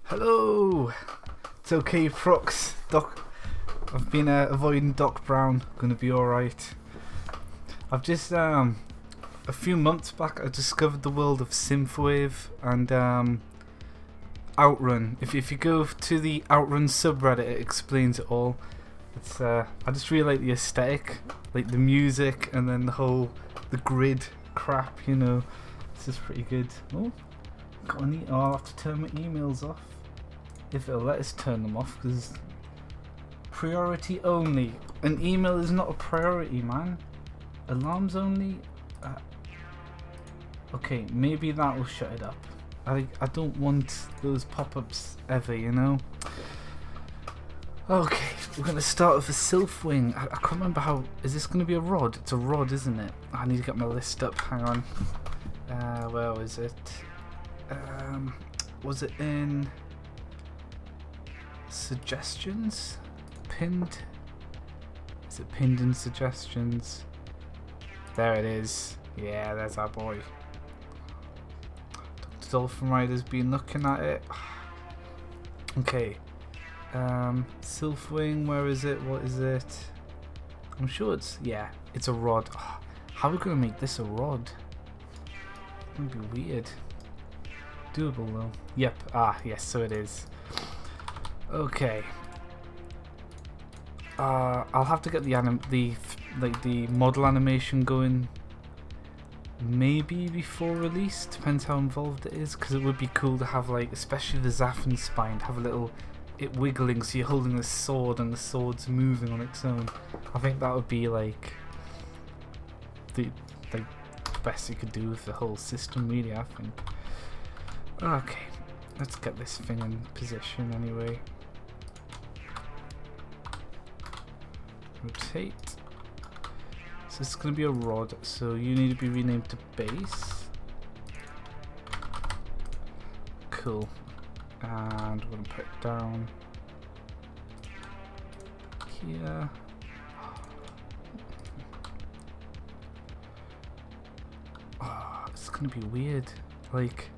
Hello! It's okay, Prox. I've been avoiding Doc Brown. Gonna be alright. I've just, a few months back, I discovered the world of Synthwave and, Outrun. If you go to the Outrun subreddit, it explains it all. It's, I just really like the aesthetic, like the music, and then the grid crap, you know. This is pretty good. Oh, I'll have to turn my emails off. If it'll let us turn them off, because priority only. An email is not a priority, man. Alarms only? Okay, maybe that will shut it up. I don't want those pop-ups ever, you know? Okay, we're going to start with a sylph wing. I can't remember how... Is this going to be a rod? It's a rod, isn't it? I need to get my list up. Hang on. Where was it? Was it in... Suggestions? Pinned? Is it pinned in suggestions? There it is. Yeah, there's our boy. Dr. Dolphin Rider's been looking at it. Okay. Sylph wing, where is it? What is it? I'm sure it's... Yeah, it's a rod. How are we going to make this a rod? It's going to be weird. Doable though. Yep. Yes, so it is. Okay. I'll have to get the model animation going maybe before release, depends how involved it is, because it would be cool to have, like, especially the Zaffin spine, to have a little it wiggling so you're holding the sword and the sword's moving on its own. I think that would be like the best you could do with the whole system, really, I think. Okay, let's get this thing in position anyway. Rotate. So it's going to be a rod, so you need to be renamed to base. Cool. And we're going to put it down here. Oh, it's going to be weird. Like,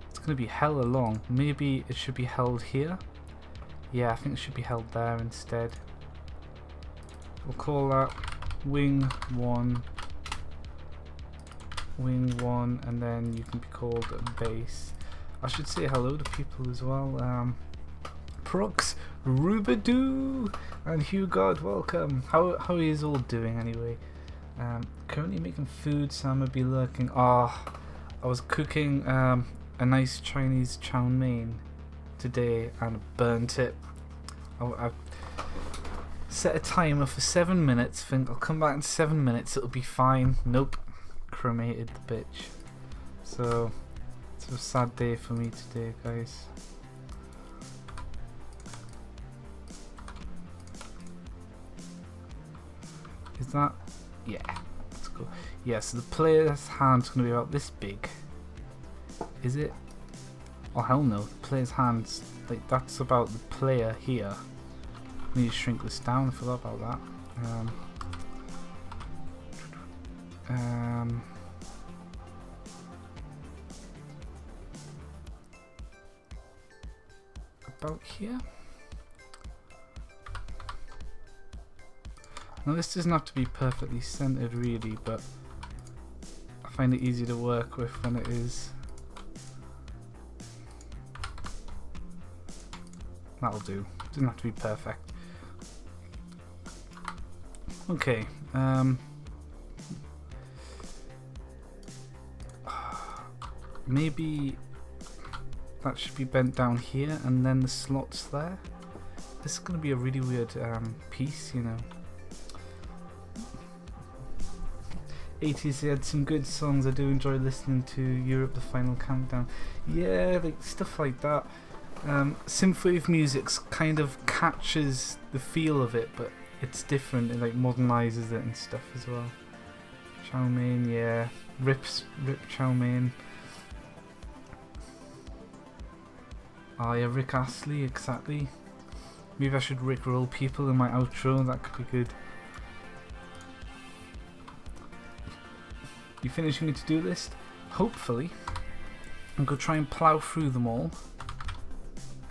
it's going to be hella long. Maybe it should be held here. Yeah, I think it should be held there instead. We'll call that wing 1, and then you can be called base. I should say hello to people as well. Prox, Rubadoo, and Hugard, welcome. How are you all doing anyway? Currently making food, so I'm gonna be lurking. I was cooking a nice Chinese chow mein today and burnt it. I've set a timer for 7 minutes. Think I'll come back in 7 minutes. It'll be fine. Nope, cremated the bitch. So it's a sad day for me today, guys. Is that? Yeah. Let's go. Yeah. So the player's hand's gonna be about this big. Is it? Oh hell no, the player's hand's like that's about the player here. I need to shrink this down, I forgot about that. About here. Now this doesn't have to be perfectly centered really, but I find it easy to work with when it is. That'll do. Doesn't have to be perfect. Okay. Maybe that should be bent down here, and then the slots there. This is going to be a really weird piece, you know. 80s had some good songs. I do enjoy listening to Europe the Final Countdown. Yeah, like stuff like that. Synthwave music kind of catches the feel of it, but it's different. It like modernizes it and stuff as well. Chow mein, yeah, rip chow mein. Oh yeah, Rick Astley, exactly. Maybe I should rickroll people in my outro. That could be good. You finishing a to-do list? Hopefully. I'm going to try and plough through them all.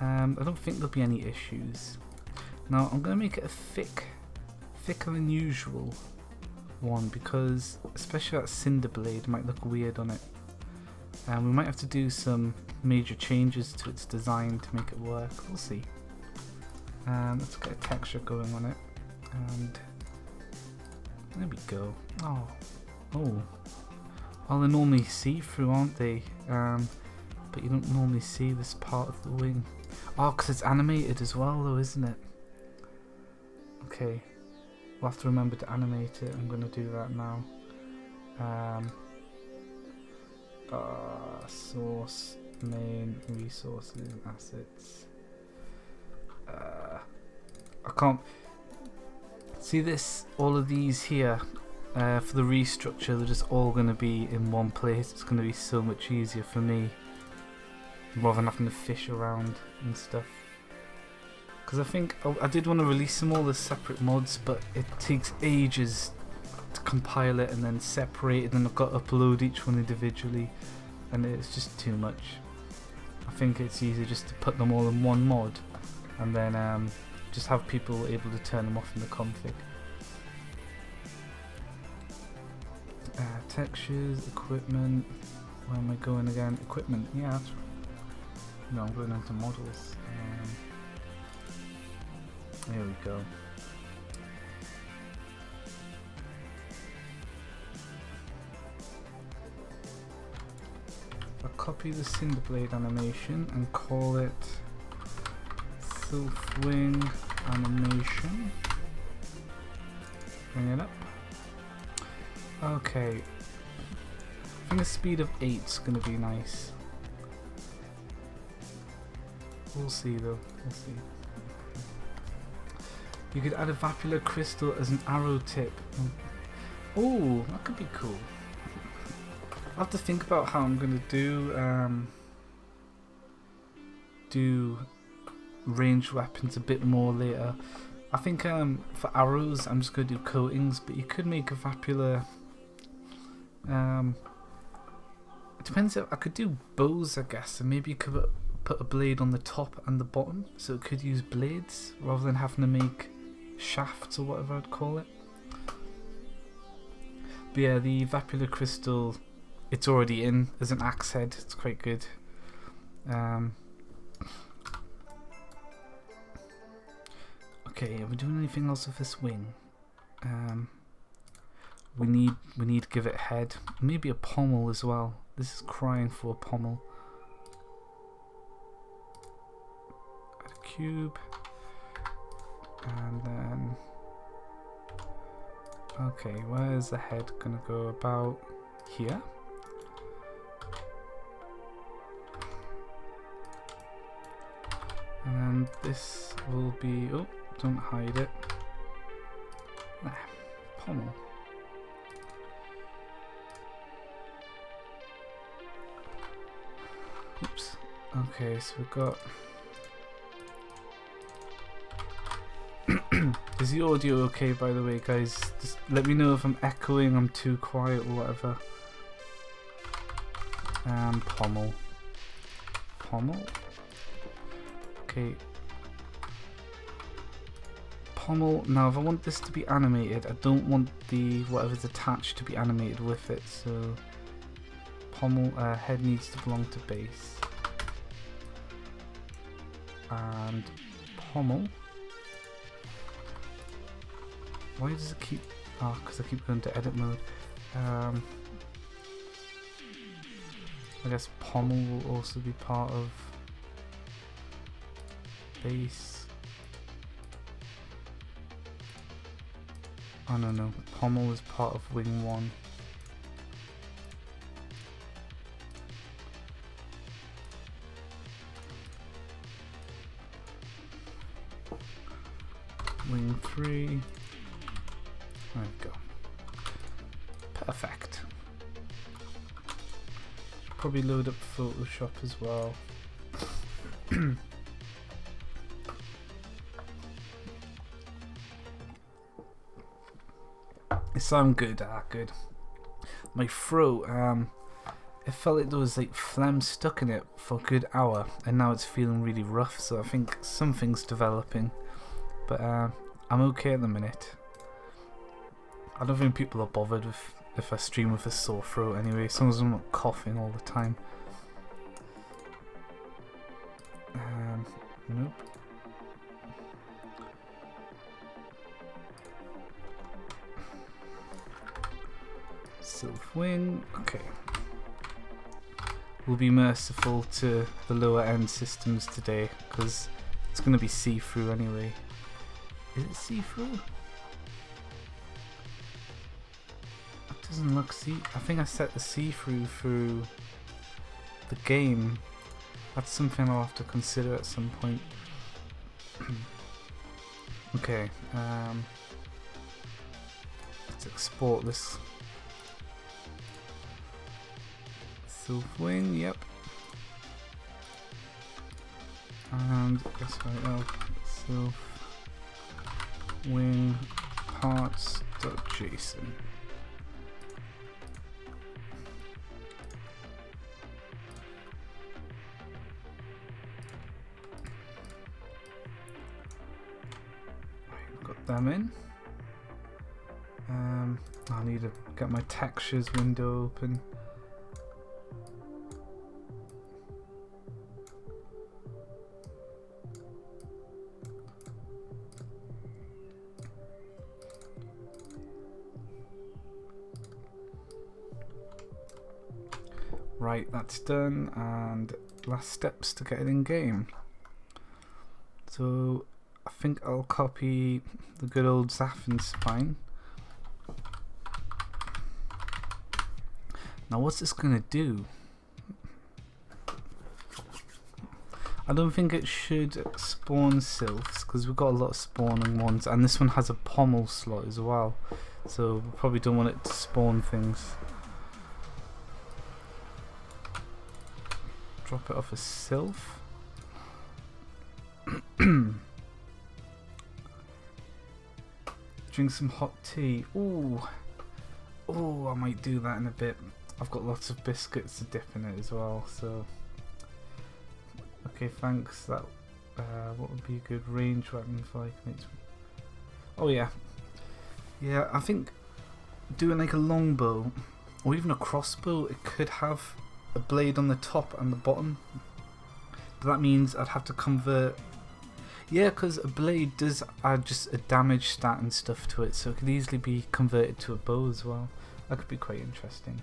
I don't think there'll be any issues. Now I'm going to make it a thicker than usual one, because especially that cinder blade might look weird on it. We might have to do some major changes to its design to make it work. We'll see. Let's get a texture going on it, and there we go. Oh, well, they're normally see-through, aren't they? But you don't normally see this part of the wing. Oh, because it's animated as well, though, isn't it? Okay, we'll have to remember to animate it. I'm going to do that now. Source, main, resources, assets. I can't see this. All of these here for the restructure, they're just all going to be in one place. It's going to be so much easier for me rather than having to fish around and stuff. Because I think I did want to release them all as separate mods, but it takes ages to compile it and then separate it, and I've got to upload each one individually, and it's just too much. I think it's easier just to put them all in one mod, and then just have people able to turn them off in the config. Textures, equipment. Where am I going again? Equipment. Yeah, that's right. No, I'm going into models. There we go. I'll copy the cinder blade animation and call it Sylph Wing Animation. Bring it up. Okay. I think a speed of 8 is going to be nice. We'll see though. We'll see. You could add a vapular crystal as an arrow tip. Oh, that could be cool. I'll have to think about how I'm going to do ranged weapons a bit more later. I think for arrows I'm just going to do coatings, but you could make a vapular. It depends. I could do bows, I guess, and maybe you could put a blade on the top and the bottom, so it could use blades rather than having to make shafts or whatever I'd call it. But yeah, the vapular crystal, it's already in as an axe head. It's quite good. Okay, are we doing anything else with this wing? We need to give it a head, maybe a pommel as well. This is crying for a pommel. Add a cube, and then okay, where's the head gonna go? About here. And then this will be, oh, don't hide it. Pommel. Oops. Okay, so we've got. Is the audio okay, by the way, guys? Just let me know if I'm echoing, I'm too quiet, or whatever. Pommel. Pommel? Okay. Pommel. Now, if I want this to be animated, I don't want the whatever's attached to be animated with it, so pommel head needs to belong to base. And pommel. Why does it keep... Oh, because I keep going to edit mode. I guess pommel will also be part of base. Oh no, pommel is part of wing 1. Wing 3. There we go. Perfect. Should probably load up Photoshop as well. It sounds good. Good. My throat, it felt like there was like phlegm stuck in it for a good hour, and now it's feeling really rough, so I think something's developing. But I'm okay at the minute. I don't think people are bothered if I stream with a sore throat anyway, as long as I'm not coughing all the time. Nope. Sylph Wing, okay. We'll be merciful to the lower end systems today, because it's going to be see-through anyway. Is it see-through? It doesn't look see. I think I set the see-through through the game. That's something I'll have to consider at some point. Okay, let's export this. Sylph Wing, yep. And guess what? Sylph Wing parts.json. Got them in. I need to get my textures window open. Right, that's done, and last steps to get it in game. So I think I'll copy the good old Zaffin spine. Now what's this gonna do? I don't think it should spawn sylphs, because we've got a lot of spawning ones, and this one has a pommel slot as well, so we probably don't want it to spawn things. Drop it off a sylph. Drink some hot tea. Ooh. Oh, I might do that in a bit. I've got lots of biscuits to dip in it as well, so. Okay, thanks. That what would be a good range weapon for Lycanites? Oh yeah. Yeah, I think doing like a longbow or even a crossbow, it could have a blade on the top and the bottom, but that means I'd have to convert. Yeah, because a blade does add just a damage stat and stuff to it, so it could easily be converted to a bow as well. That could be quite interesting.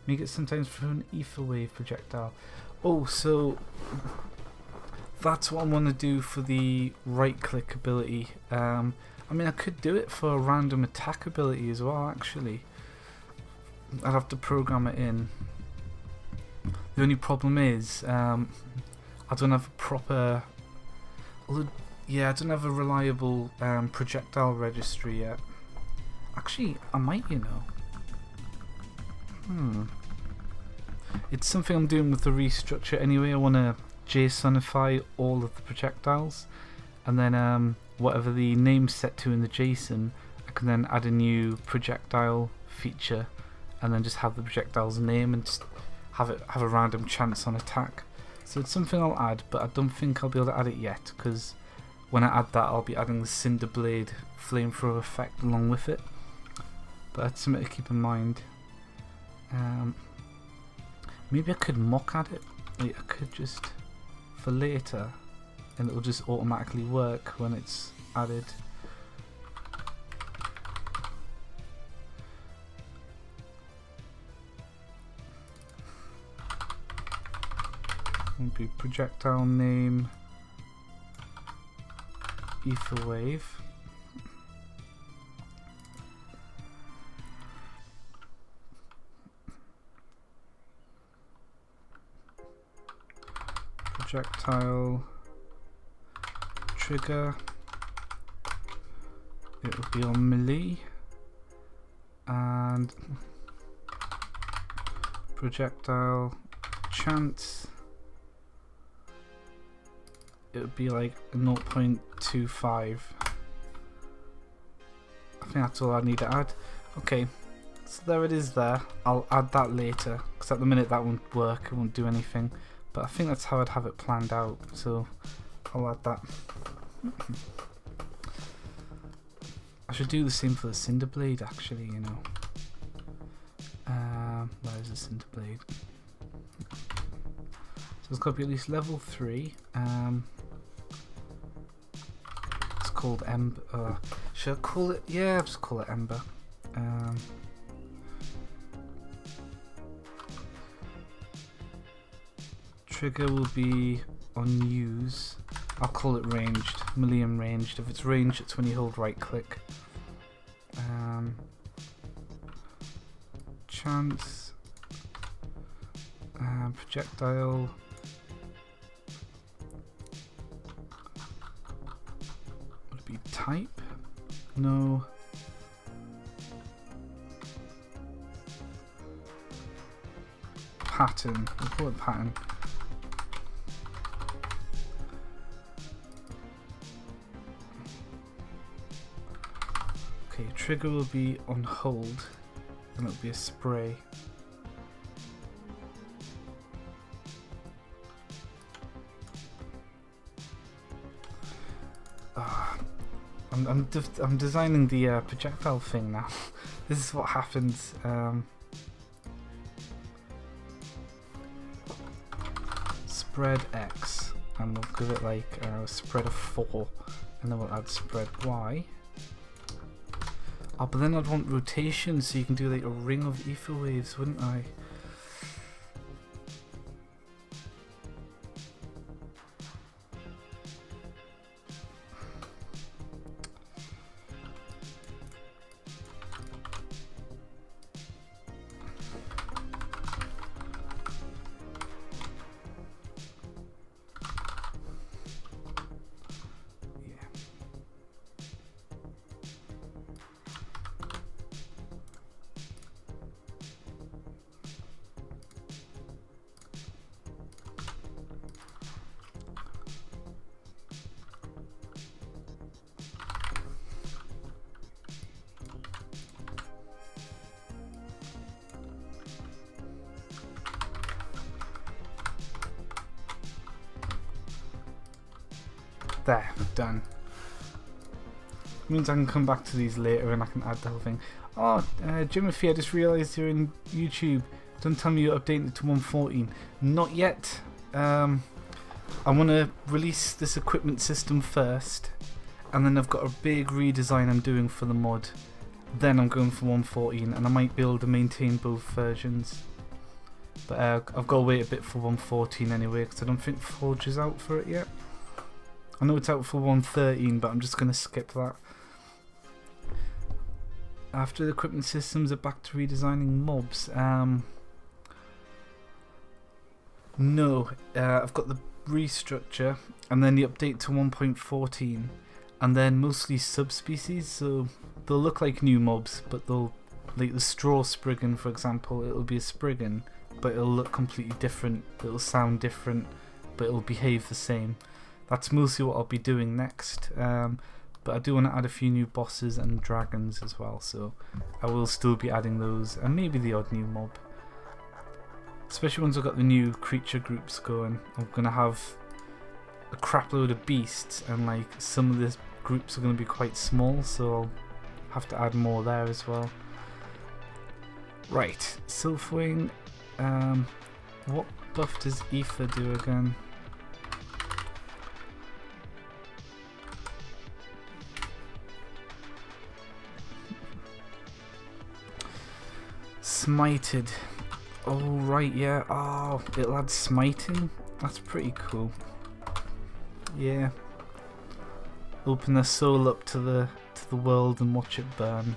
Make it sometimes through an ether wave projectile. Oh, so that's what I want to do for the right click ability. I mean, I could do it for a random attack ability as well, actually. I'd have to program it in. The only problem is I don't have a proper, yeah, I don't have a reliable projectile registry yet. Actually, I might, you know. It's something I'm doing with the restructure anyway. I want to JSONify all of the projectiles, and then whatever the name's set to in the JSON, I can then add a new projectile feature, and then just have the projectile's name and just have a random chance on attack. So it's something I'll add, but I don't think I'll be able to add it yet, because when I add that I'll be adding the Cinder Blade flamethrower effect along with it. But that's something to keep in mind. Maybe I could mock add it. Like, I could just, for later, and it'll just automatically work when it's added. Would be projectile name ether wave. Projectile trigger. It will be on melee, and projectile chance. It would be like 0.25. I think that's all I need to add. Okay, So there it is there. I'll add that later, because at the minute that won't work, it won't do anything. But I think that's how I'd have it planned out, so I'll add that. I should do the same for the Cinder Blade actually, you know. Where's the Cinder Blade? So it's got to be at least level 3. It's called Ember. Should I call it? Yeah, I'll just call it Ember. Trigger will be on use. I'll call it ranged, million ranged. If it's ranged, it's when you hold right click. Chance. Projectile. Would it be type? No. Pattern. We'll call it pattern. Okay, trigger will be on hold, and it'll be a spray. I'm designing the projectile thing now. This is what happens. Spread X, and we'll give it like a spread of 4, and then we'll add spread Y. Oh, but then I'd want rotation, so you can do like a ring of ether waves, wouldn't I? There, done. Means I can come back to these later and I can add the whole thing. Oh, Jimothy, I just realised you're in YouTube. Don't tell me you're updating it to 1.14. Not yet. I want to release this equipment system first, and then I've got a big redesign I'm doing for the mod. Then I'm going for 1.14, and I might be able to maintain both versions. But I've got to wait a bit for 1.14 anyway, because I don't think Forge is out for it yet. I know it's out for 1.13, but I'm just going to skip that. After the equipment systems are back to redesigning mobs. No, I've got the restructure, and then the update to 1.14, and then mostly subspecies, so they'll look like new mobs, but they'll, like the straw spriggan for example, it'll be a spriggan, but it'll look completely different, it'll sound different, but it'll behave the same. That's mostly what I'll be doing next, but I do want to add a few new bosses and dragons as well, so I will still be adding those, and maybe the odd new mob. Especially once I've got the new creature groups going, I'm going to have a crap load of beasts, and like some of the groups are going to be quite small, so I'll have to add more there as well. Right, Sylphwing, what buff does Ether do again? Smited. Oh right, yeah. Oh, it'll add smiting. That's pretty cool. Yeah. Open their soul up to the world and watch it burn.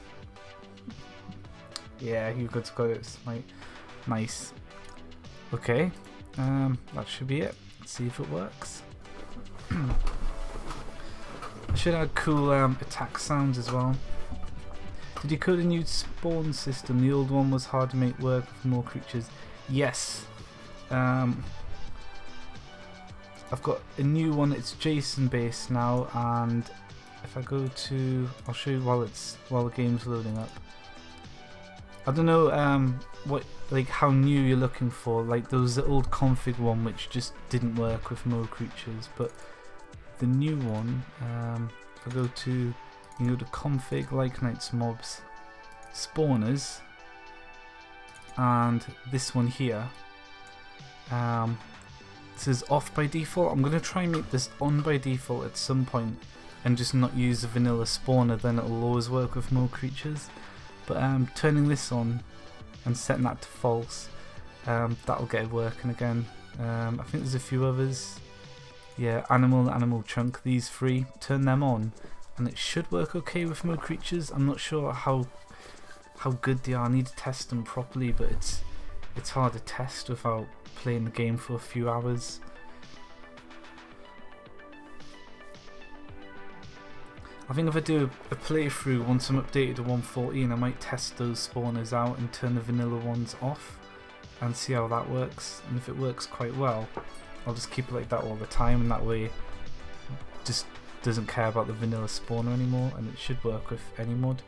Yeah, Hugo's got it. Smite. Nice. Okay. That should be it. Let's see if it works. I should add cool attack sounds as well. Did you code a new spawn system? The old one was hard to make work with more creatures. Yes. I've got a new one. It's JSON based now, and if I go to, I'll show you while the game's loading up. I don't know what, like, how new you're looking for. Like, there was the old config one which just didn't work with mo creatures, but the new one, if I go to, you can go to config Lycanites mobs spawners, and this one here, this is off by default. I'm going to try and make this on by default at some point and just not use a vanilla spawner, then it'll always work with more creatures. But turning this on and setting that to false, that'll get it working again. I think there's a few others. Yeah, animal chunk, these three, turn them on and it should work okay with more creatures. I'm not sure how good they are. I need to test them properly, but it's hard to test without playing the game for a few hours. I think if I do a playthrough once I'm updated to 1.14, I might test those spawners out and turn the vanilla ones off and see how that works. And if it works quite well, I'll just keep it like that all the time, and that way it just doesn't care about the vanilla spawner anymore, and it should work with any mod.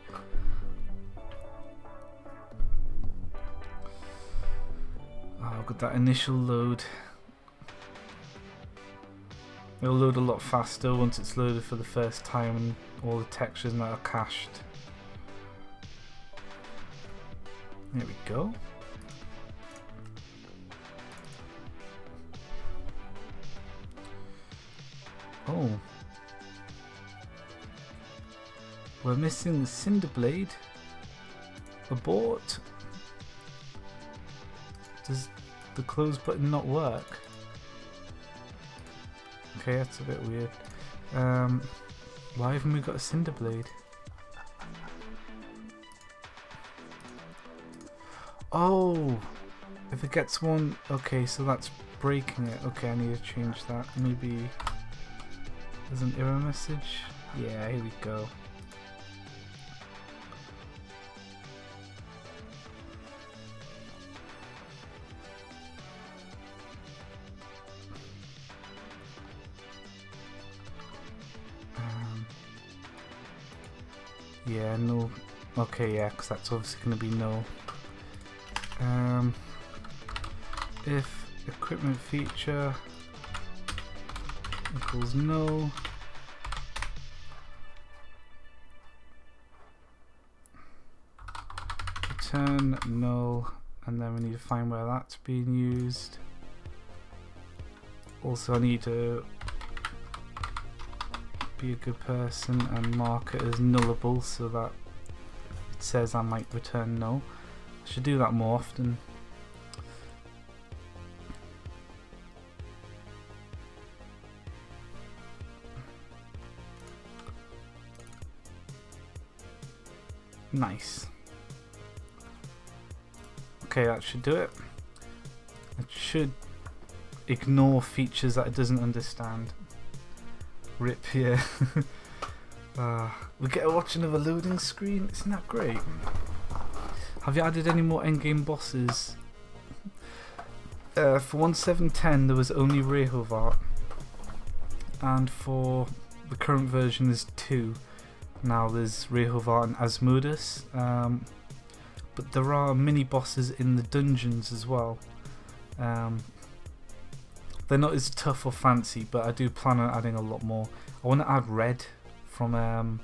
Oh, I've got that initial load. It'll load a lot faster once it's loaded for the first time and all the textures now are cached. There we go. Oh. We're missing the Cinder Blade. Abort. Does the close button not work? Okay, that's a bit weird. Why haven't we got a Cinder Blade? Oh! If it gets one... Okay, so that's breaking it. Okay, I need to change that. Maybe... There's an error message? Yeah, here we go. Yeah, no. Okay, yeah, because that's obviously going to be no. If equipment feature equals no, return null, and then we need to find where that's being used. Also, I need to be a good person and mark it as nullable so that it says I might return null. I should do that more often. Nice. Okay, that should do it. It should ignore features that it doesn't understand. Rip here. We get to watch another loading screen. Isn't that great? Have you added any more endgame bosses? For 1.7.10 there was only Rehovart, and for the current version there's 2. Now there's Rehovart and Asmodeus, but there are mini bosses in the dungeons as well. They're not as tough or fancy, but I do plan on adding a lot more. I want to add Red from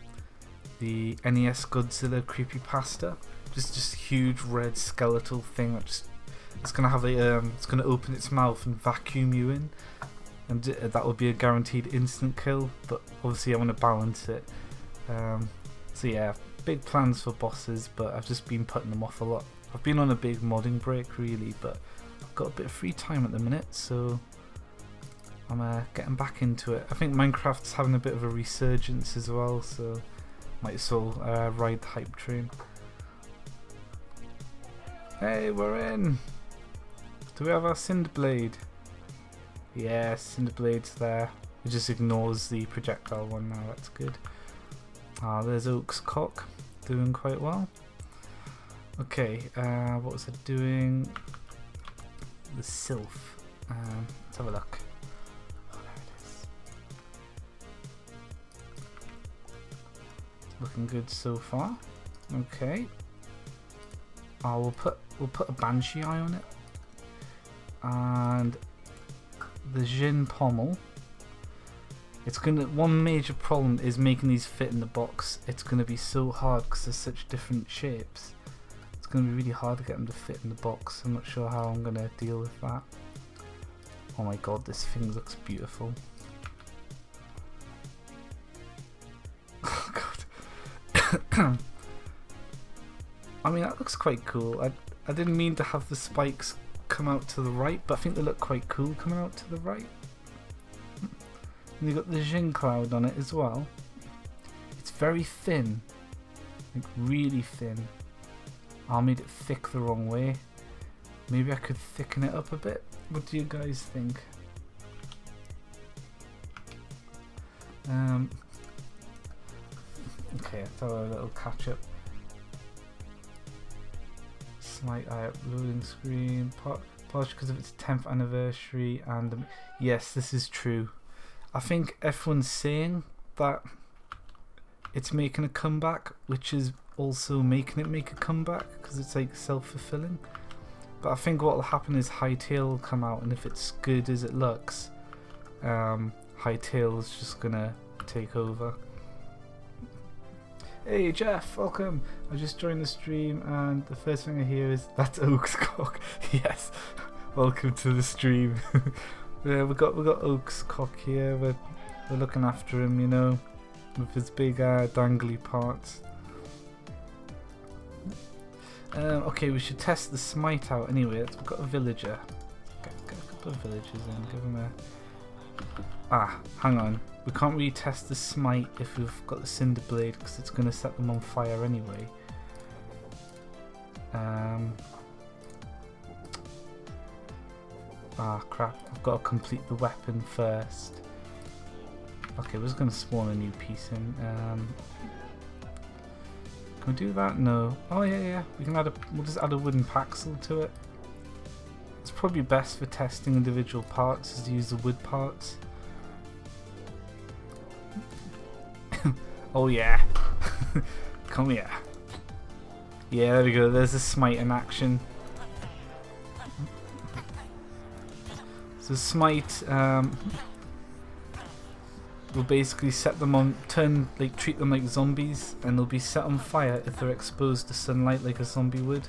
the NES Godzilla creepypasta. Just huge red skeletal thing that just it's gonna have a it's gonna open its mouth and vacuum you in, and that will be a guaranteed instant kill. But obviously I want to balance it. So yeah, big plans for bosses, but I've just been putting them off a lot. I've been on a big modding break really, but I've got a bit of free time at the minute, so I'm getting back into it. I think Minecraft's having a bit of a resurgence as well, so might as well ride the hype train. Hey, we're in! Do we have our Cinder Blade? Yes, Cinder Blade's there. It just ignores the projectile one now, that's good. Ah, there's Oak's cock, doing quite well. Okay, what was it doing? The Sylph. Let's have a look. Oh, there it is. Looking good so far. Okay. Oh, we'll put a Banshee eye on it. And the Jin pommel. One major problem is making these fit in the box. It's gonna be so hard because they're such different shapes. It's gonna be really hard to get them to fit in the box. I'm not sure how I'm gonna deal with that. Oh my god, this thing looks beautiful. Oh god. I mean, that looks quite cool. I didn't mean to have the spikes come out to the right, but I think they look quite cool coming out to the right. And you've got the Jin cloud on it as well. It's very thin, like really thin. I made it thick the wrong way. Maybe I could thicken it up a bit. What do you guys think? Okay, I thought a little catch up. Slight eye up loading screen. Partially because of its 10th anniversary, and yes, this is true. I think everyone's saying that it's making a comeback, which is also making it make a comeback because it's like self-fulfilling. But I think what will happen is Hytale will come out, and if it's good as it looks, Hytale is just gonna take over. Hey Jeff, welcome. I just joined the stream, and the first thing I hear is that's Oak's cock. Yes, welcome to the stream. Yeah, we got Oak's cock here. We're looking after him, you know, with his big dangly parts. Okay, we should test the smite out anyway. We've got a villager. Get a couple of villagers in. Give them a. Ah, hang on. We can't really test the smite if we've got the cinder blade because it's going to set them on fire anyway. Ah, crap. I've got to complete the weapon first. Okay, we're just going to spawn a new piece in. Can we do that? No. Oh, yeah. We can we'll just add a wooden paxel to it. It's probably best for testing individual parts is to use the wood parts. Oh, yeah. Come here. Yeah, there we go. There's a smite in action. So smite will basically set them on, treat them like zombies, and they'll be set on fire if they're exposed to sunlight like a zombie would.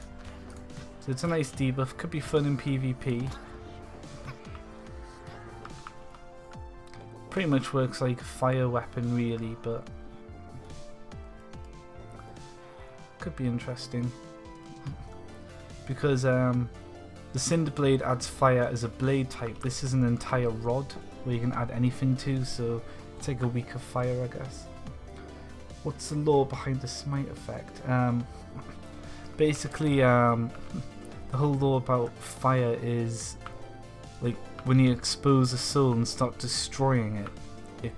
So it's a nice debuff, could be fun in PvP. Pretty much works like a fire weapon really, but could be interesting. Because the Cinder Blade adds fire as a blade type. This is an entire rod where you can add anything to, so it's like a weaker fire, I guess. What's the lore behind the smite effect? Basically, the whole lore about fire is like when you expose a soul and start destroying it, it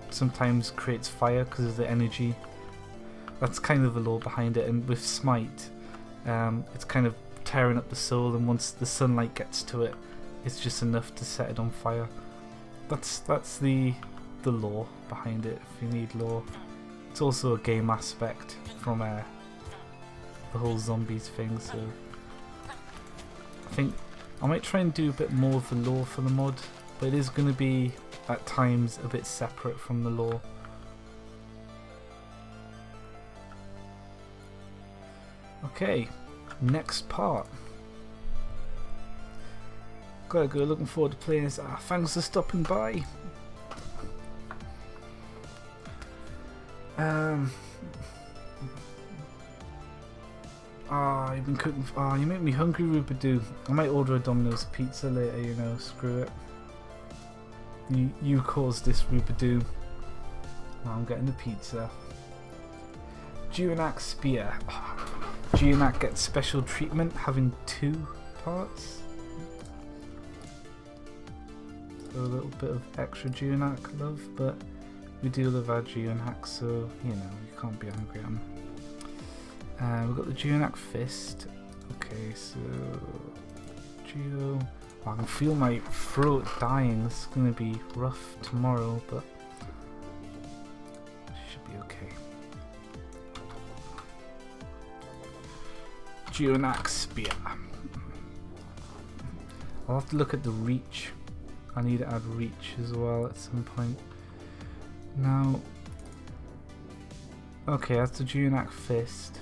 sometimes creates fire because of the energy. That's kind of the lore behind it. And with smite, it's kind of tearing up the soul, and once the sunlight gets to it, it's just enough to set it on fire. That's the lore behind it, if you need lore. It's also a game aspect from the whole zombies thing, so I think I might try and do a bit more of the lore for the mod, but it is going to be at times a bit separate from the lore. Okay, next part. Gotta go, looking forward to playing this. Thanks for stopping by. You've been cooking. You make me hungry, Rubadoo. I might order a Domino's pizza later, you know, screw it. You caused this, Rubadoo. I'm getting the pizza. Geonac Spear. Geonac gets special treatment having 2 parts. So a little bit of extra Geonac love, but we do love our Geonac, so you know, you can't be angry at them. We've got the Geonac Fist. Okay, so Geo. I can feel my throat dying. This is going to be rough tomorrow, but should be okay. Geonac spear. I'll have to look at the reach. I need to add reach as well at some point. Now, okay, that's the Geonac fist.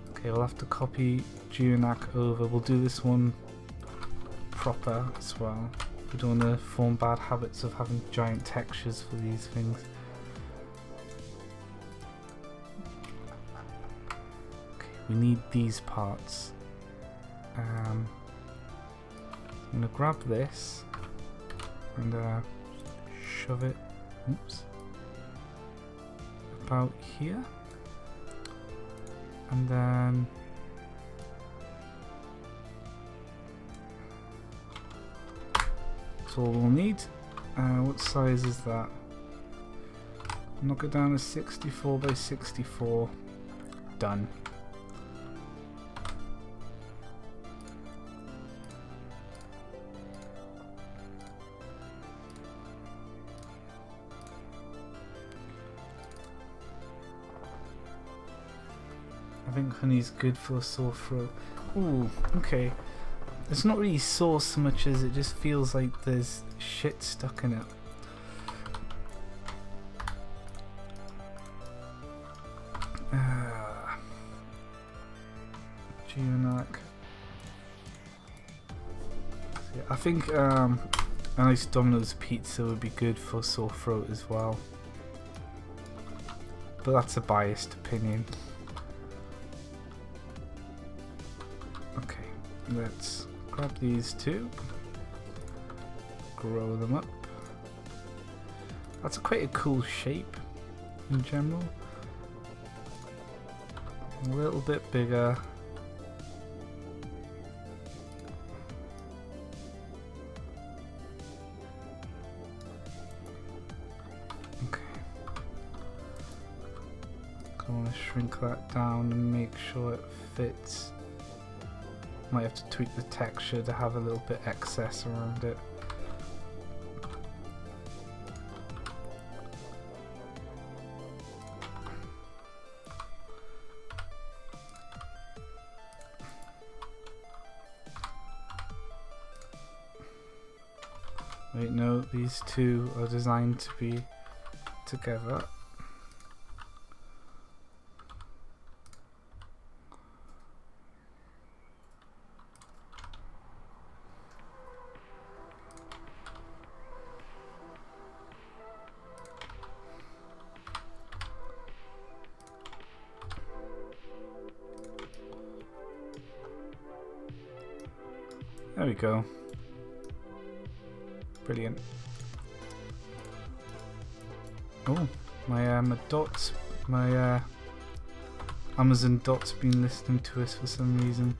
Okay, we'll have to copy Geonac over. We'll do this one proper as well. We don't want to form bad habits of having giant textures for these things. Okay, we need these parts. I'm going to grab this and shove it, oops, about here. And then that's all we'll need. What size is that? Knock it down to 64 by 64. Done. I think honey's good for a sore throat. Ooh, okay. It's not really sore so much as it just feels like there's shit stuck in it. Geonac. So, I think a nice Domino's pizza would be good for sore throat as well. But that's a biased opinion. Okay, let's grab these two, grow them up. That's quite a cool shape in general. A little bit bigger. Okay. I want to shrink that down and make sure it fits. Might have to tweak the texture to have a little bit excess around it. Wait, no, these two are designed to be together. There we go. Brilliant. Oh, my dots, my Amazon dot's been listening to us for some reason.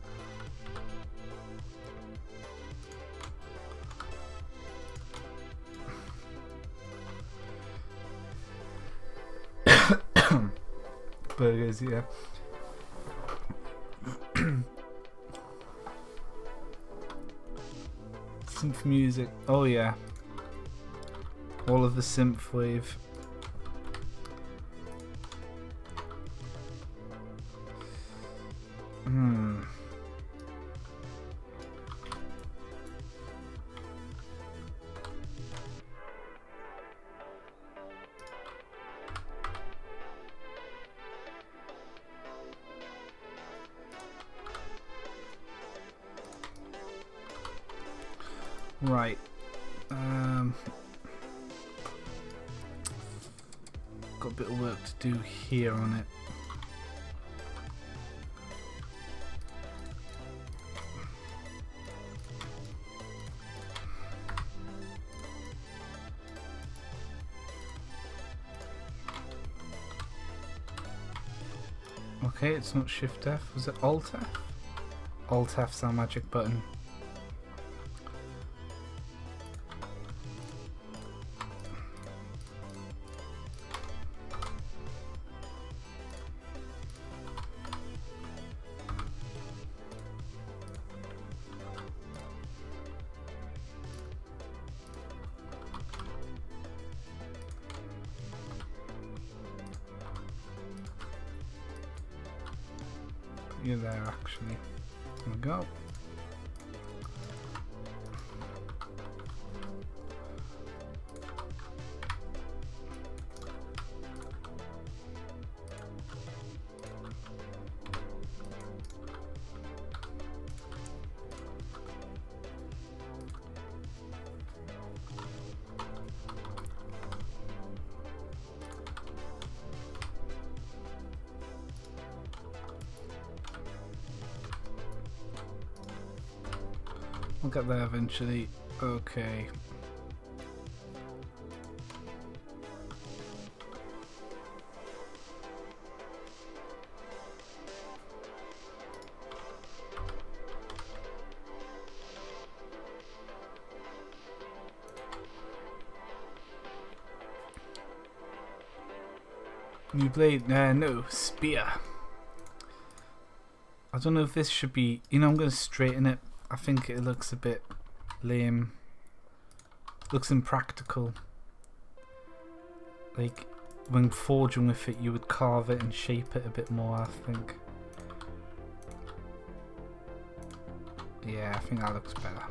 Burgers, yeah. Synth music, oh yeah, all of the synth wave. Right. Got a bit of work to do here on it. Okay, it's not Shift F. Was it Alt F? Alt F's our magic button. you there actually. There we go. We'll get there eventually. Okay. New blade? No, spear. I don't know if this should be, I'm going to straighten it. I think it looks a bit lame. Looks impractical. Like, when forging with it, you would carve it and shape it a bit more, I think. Yeah, I think that looks better.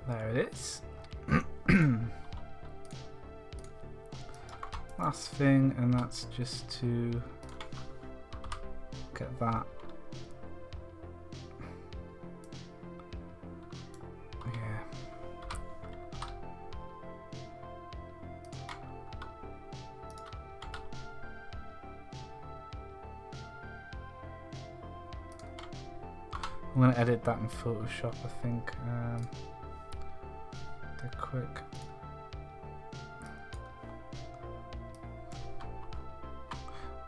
There it is. Last thing, and that's just to get that. Yeah. I'm going to edit that in Photoshop, I think. Quick.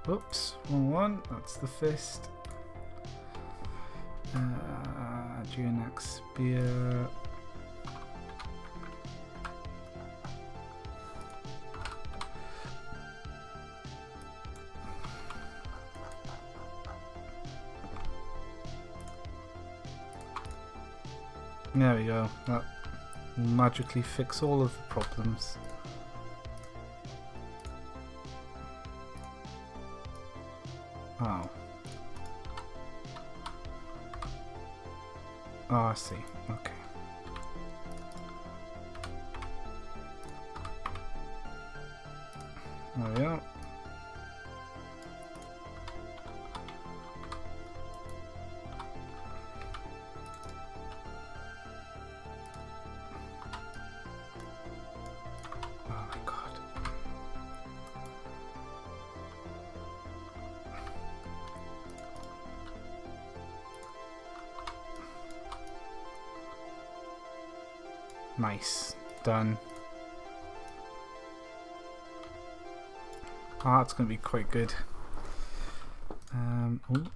Oops, wrong one. That's the fist. Geonax spear. There we go. That will magically fix all of the problems. Oh. Oh, I see. Okay. There we go. Nice. Done. Oh, that's going to be quite good. Ooh.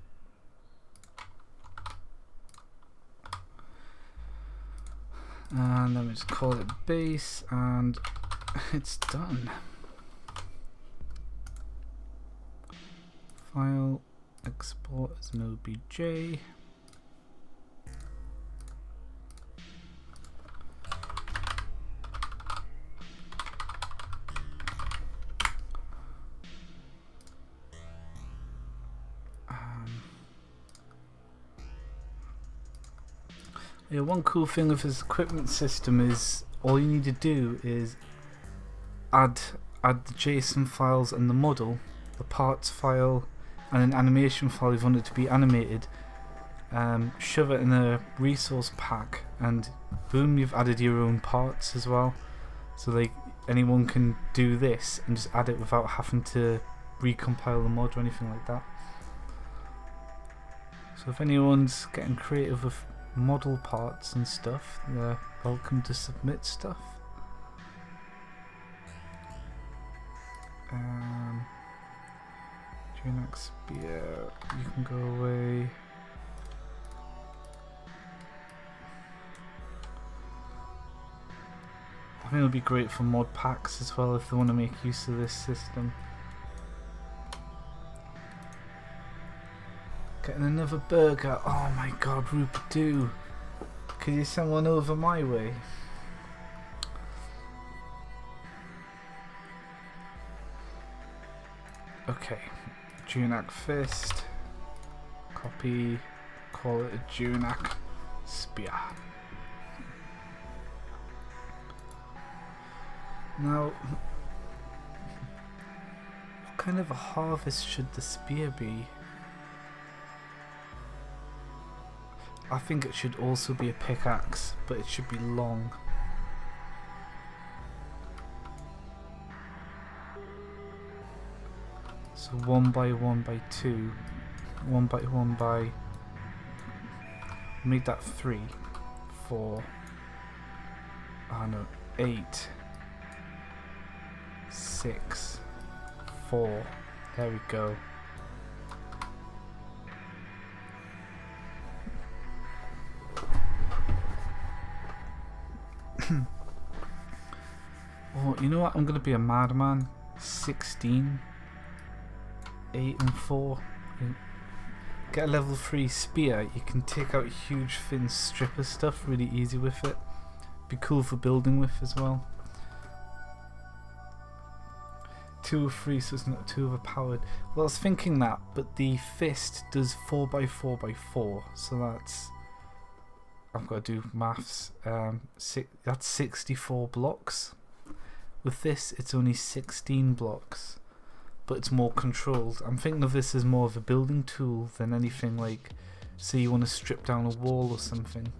And let me just call it base, and it's done. File, export as an OBJ. Yeah, one cool thing with this equipment system is all you need to do is add the JSON files and the model, the parts file and an animation file if you want it to be animated, shove it in a resource pack, and boom, you've added your own parts as well. So like anyone can do this and just add it without having to recompile the mod or anything like that. So if anyone's getting creative with model parts and stuff, they're welcome to submit stuff. Geonax spear, you can go away. I think it'll be great for mod packs as well if they want to make use of this system. Getting another burger. Oh my god, Rupert do. Could you send one over my way? Okay, Junak Fist. Copy. Call it a Junak Spear. Now, what kind of a harvest should the spear be? I think it should also be a pickaxe, but it should be long. So 1 by 1 by 2, 1 by 1 by, make that 3, 4, oh no, 8, 6, 4, there we go. Oh, you know what? I'm gonna be a madman. 16, 8 and 4. Get a level 3 spear. You can take out huge thin stripper stuff really easy with it. Be cool for building with as well. 2 or 3, so it's not too overpowered. Well, I was thinking that, but the fist does 4 by 4 by 4, so that's, I've got to do maths. That's 64 blocks. With this, it's only 16 blocks, but it's more controlled. I'm thinking of this as more of a building tool than anything like, say you want to strip down a wall or something.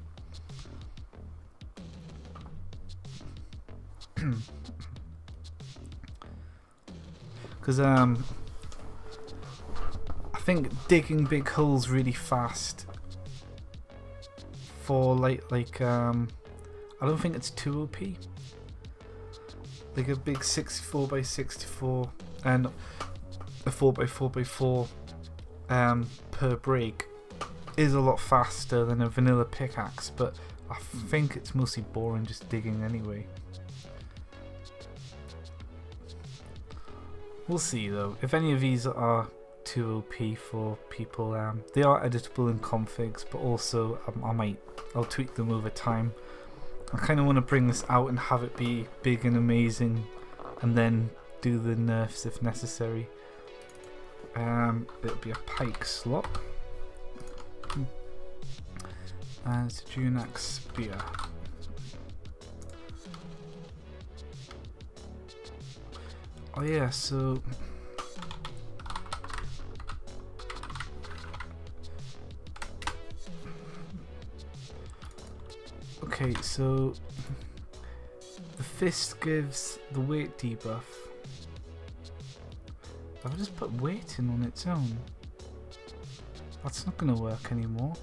Because I think digging big holes really fast for I don't think it's too OP. Like a big 64 by 64 and a 4 by 4 by 4 per break is a lot faster than a vanilla pickaxe, but I think it's mostly boring just digging anyway. We'll see though. If any of these are too OP for people, they are editable in configs, but also I'll tweak them over time. I kind of want to bring this out and have it be big and amazing, and then do the nerfs if necessary. It'll be a pike slot, and it's a Junak spear. Oh yeah, so okay, so the fist gives the weight debuff. I've just put weight in on its own. That's not going to work anymore.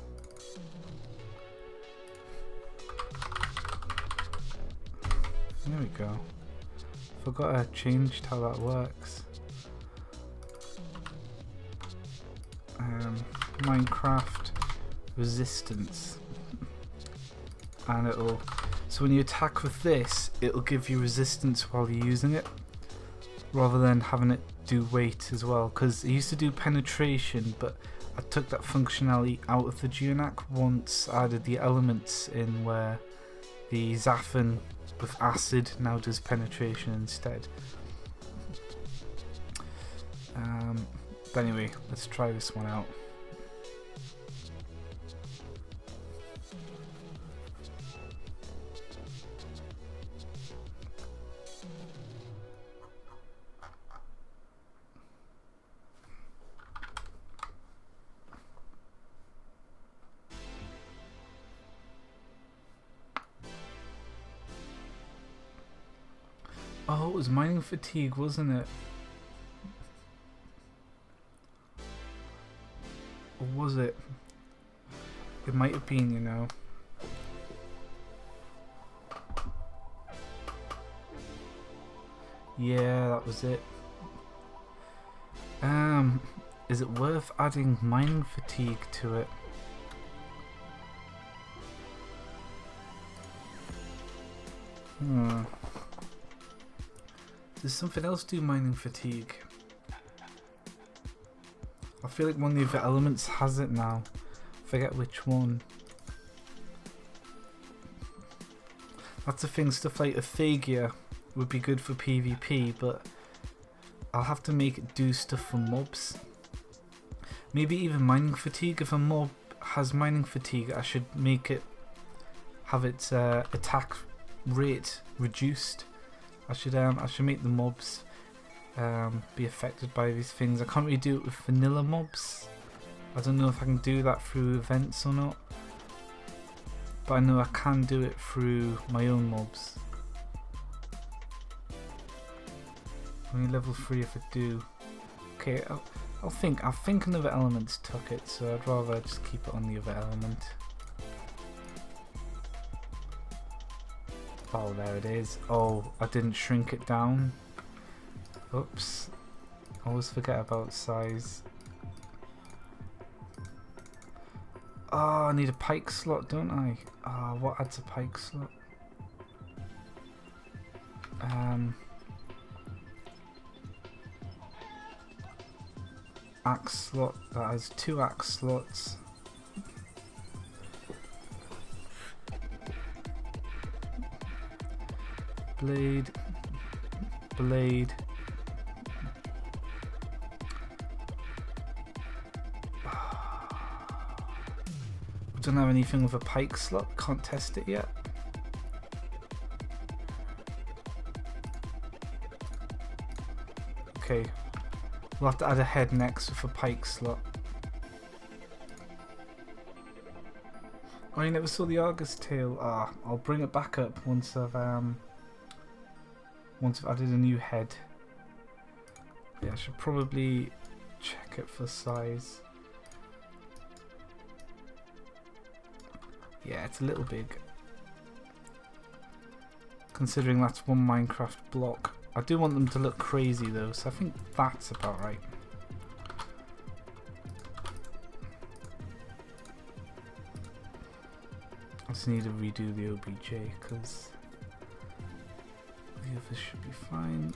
There we go. Forgot I changed how that works. Minecraft resistance. And it'll, so when you attack with this, it'll give you resistance while you're using it, rather than having it do weight as well, because it used to do penetration, but I took that functionality out of the Junak once I added the elements in, where the Zafin with acid now does penetration instead. But anyway, let's try this one out. Oh, it was mining fatigue, wasn't it? Or was it? It might have been, you know. Yeah, that was it. Is it worth adding mining fatigue to it? Does something else do mining fatigue? I feel like one of the other elements has it now. Forget which one. That's the thing, stuff like Aphagia would be good for PvP, but I'll have to make it do stuff for mobs. Maybe even mining fatigue. If a mob has mining fatigue, I should make it have its attack rate reduced. I should make the mobs be affected by these things. I can't really do it with vanilla mobs. I don't know if I can do that through events or not, but I know I can do it through my own mobs. Only level 3 if I do. Okay, I'll think another element's took it, so I'd rather just keep it on the other element. Oh, there it is. Oh, I didn't shrink it down. Oops. I always forget about size. Oh, I need a pike slot, don't I? Oh, what adds a pike slot? Axe slot. That has 2 axe slots. Blade. Blade. Don't have anything with a pike slot, can't test it yet. Okay, we'll have to add a head next with a pike slot. I never saw the Argus tail. I'll bring it back up once I've added a new head. Yeah, I should probably check it for size. Yeah, it's a little big, considering that's one Minecraft block. I do want them to look crazy though, so I think that's about right. I just need to redo the OBJ because the others should be fine.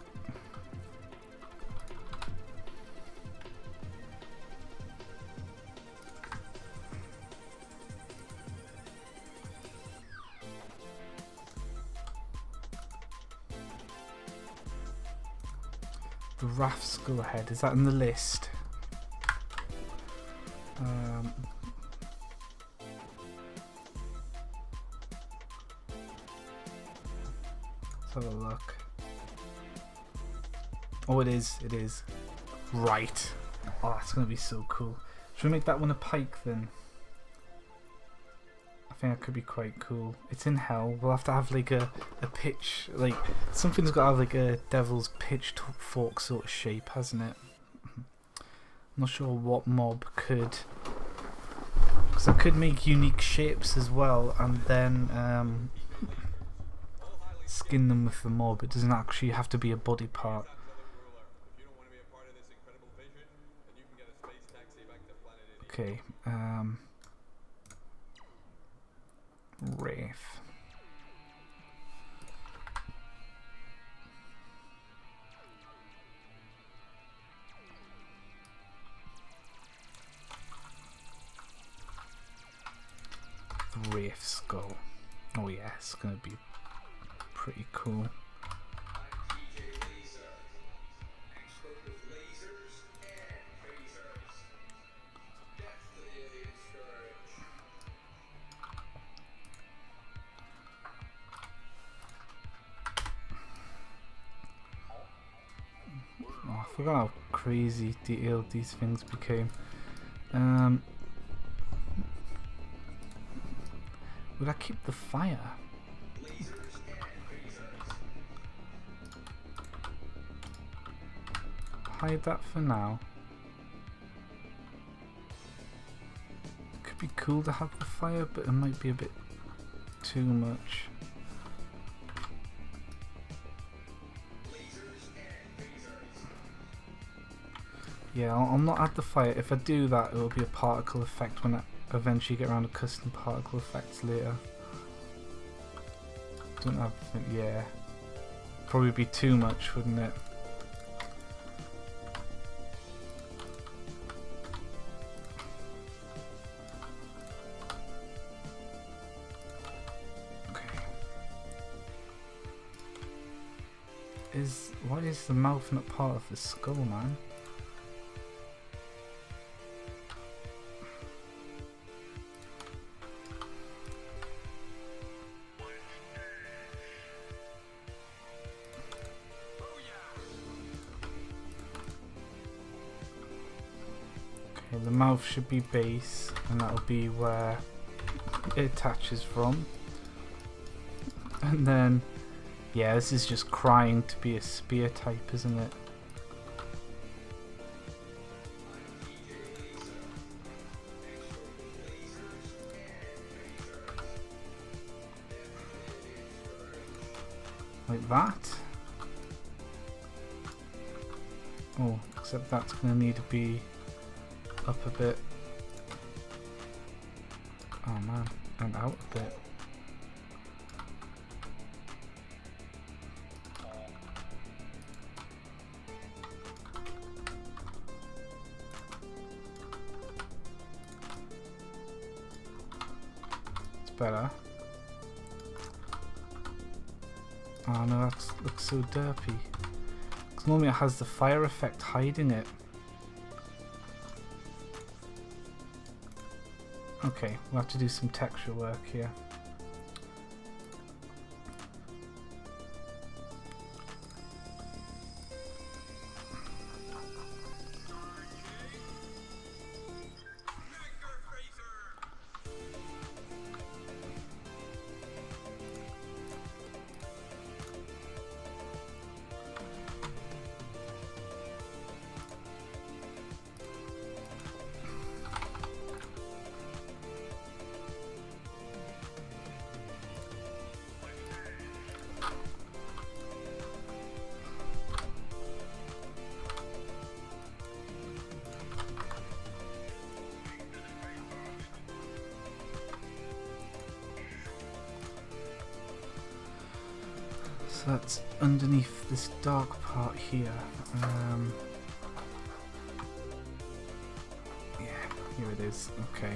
The Raft Skull head, is that in the list? Let's have a look. Oh, it is. Right. Oh, that's going to be so cool. Should we make that one a pike then? I think that could be quite cool. It's in hell. We'll have to have like a pitch, like something's got to have like a devil's pitchfork sort of shape, hasn't it? I'm not sure what mob could, because I could make unique shapes as well and then skin them with the mob. It doesn't actually have to be a body part. Okay, Wraith. Wraith skull. Oh yeah, it's gonna be pretty cool. Oh, I forgot how crazy detailed these things became. Would I keep the fire? Hide that for now. Could be cool to have the fire, but it might be a bit too much. Yeah, I'll not add the fire. If I do that, it will be a particle effect when I eventually get around to custom particle effects later. Don't have, yeah. Probably be too much, wouldn't it? Okay. why is the mouth not part of the skull, man? Okay, the mouth should be base, and that'll be where it attaches from. And then, yeah, this is just crying to be a spear type, isn't it? Like that. Oh, except that's going to need to be up a bit. Oh man, and out a bit. It's better. Oh no, that looks so derpy. Because normally it has the fire effect hiding it. Okay, we'll have to do some texture work here. So that's underneath this dark part here. Yeah, here it is. Okay.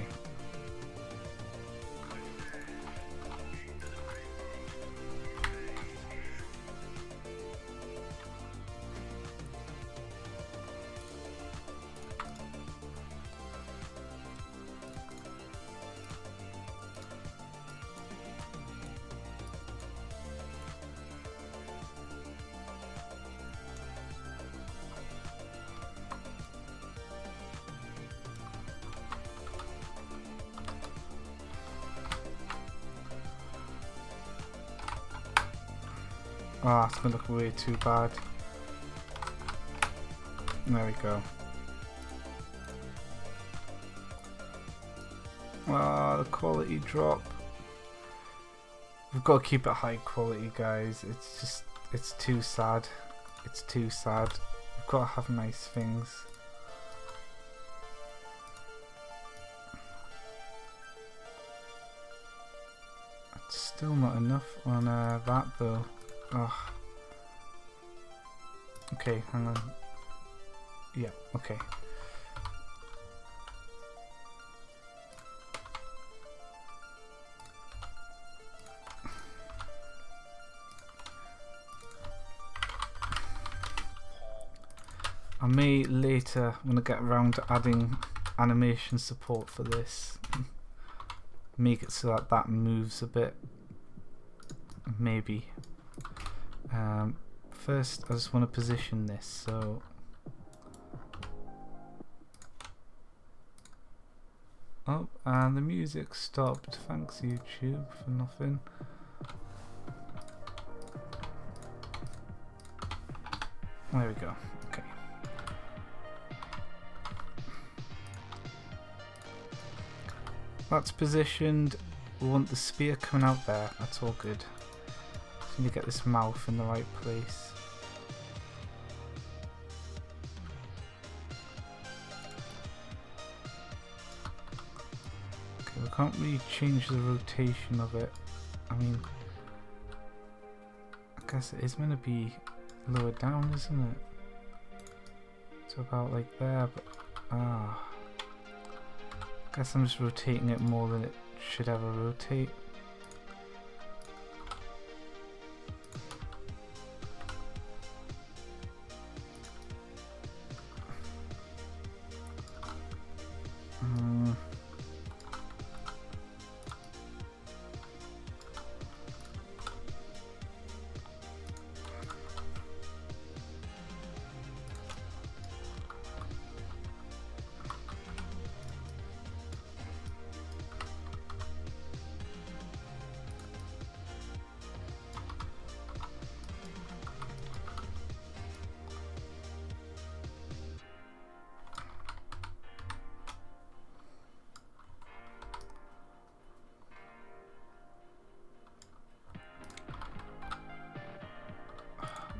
Ah, it's gonna look way too bad. There we go. Ah, the quality drop. We've got to keep it high quality, guys. It's just, it's too sad. It's too sad. We've got to have nice things. It's still not enough on that though. Ugh. Okay, hang on. Yeah, okay. I may later, when I get around to adding animation support for this, make it so that that moves a bit. Maybe. First, I just want to position this, so oh, and the music stopped. Thanks YouTube for nothing. There we go. Okay. That's positioned. We want the spear coming out there. That's all good. Just need to get this mouth in the right place. Okay, we can't really change the rotation of it. I mean, I guess it is meant to be lower down, isn't it? It's about like there, but I guess I'm just rotating it more than it should ever rotate.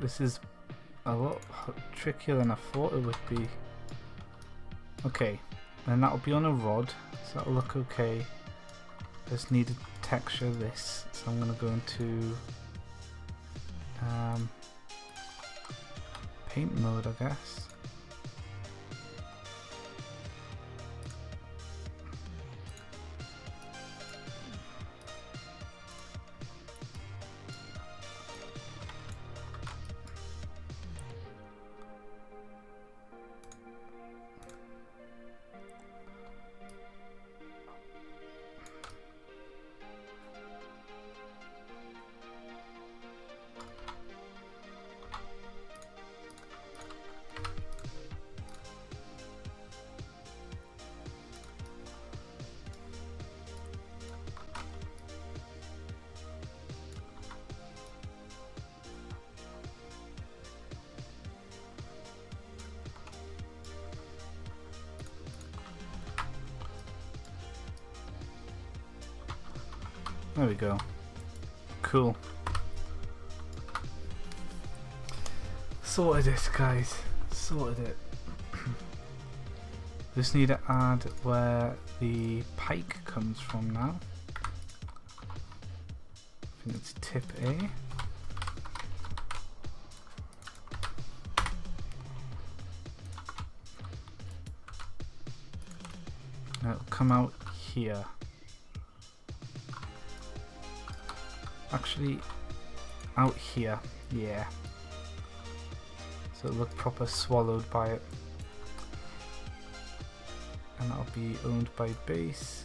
This is a lot trickier than I thought it would be. Okay, and that'll be on a rod, so that'll look okay. Just need to texture this, so I'm going to go into paint mode, I guess. There we go. Cool. Sorted it, guys. Sorted it. Just need to add where the pike comes from now. I think it's tip A. And it'll come out here. Actually, out here, yeah. So it'll look proper swallowed by it. And that'll be owned by base.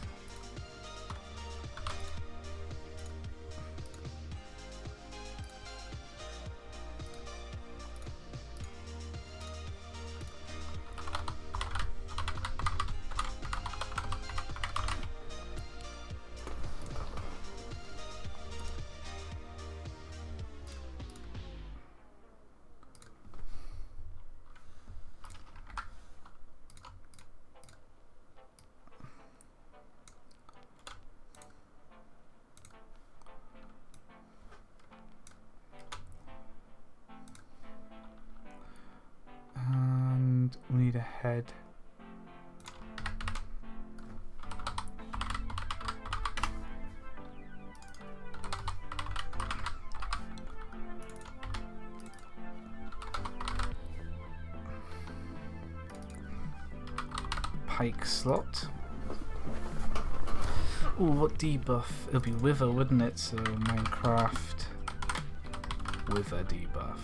We need a head. Pike slot. Ooh, what debuff? It'll be Wither, wouldn't it? So Minecraft Wither debuff.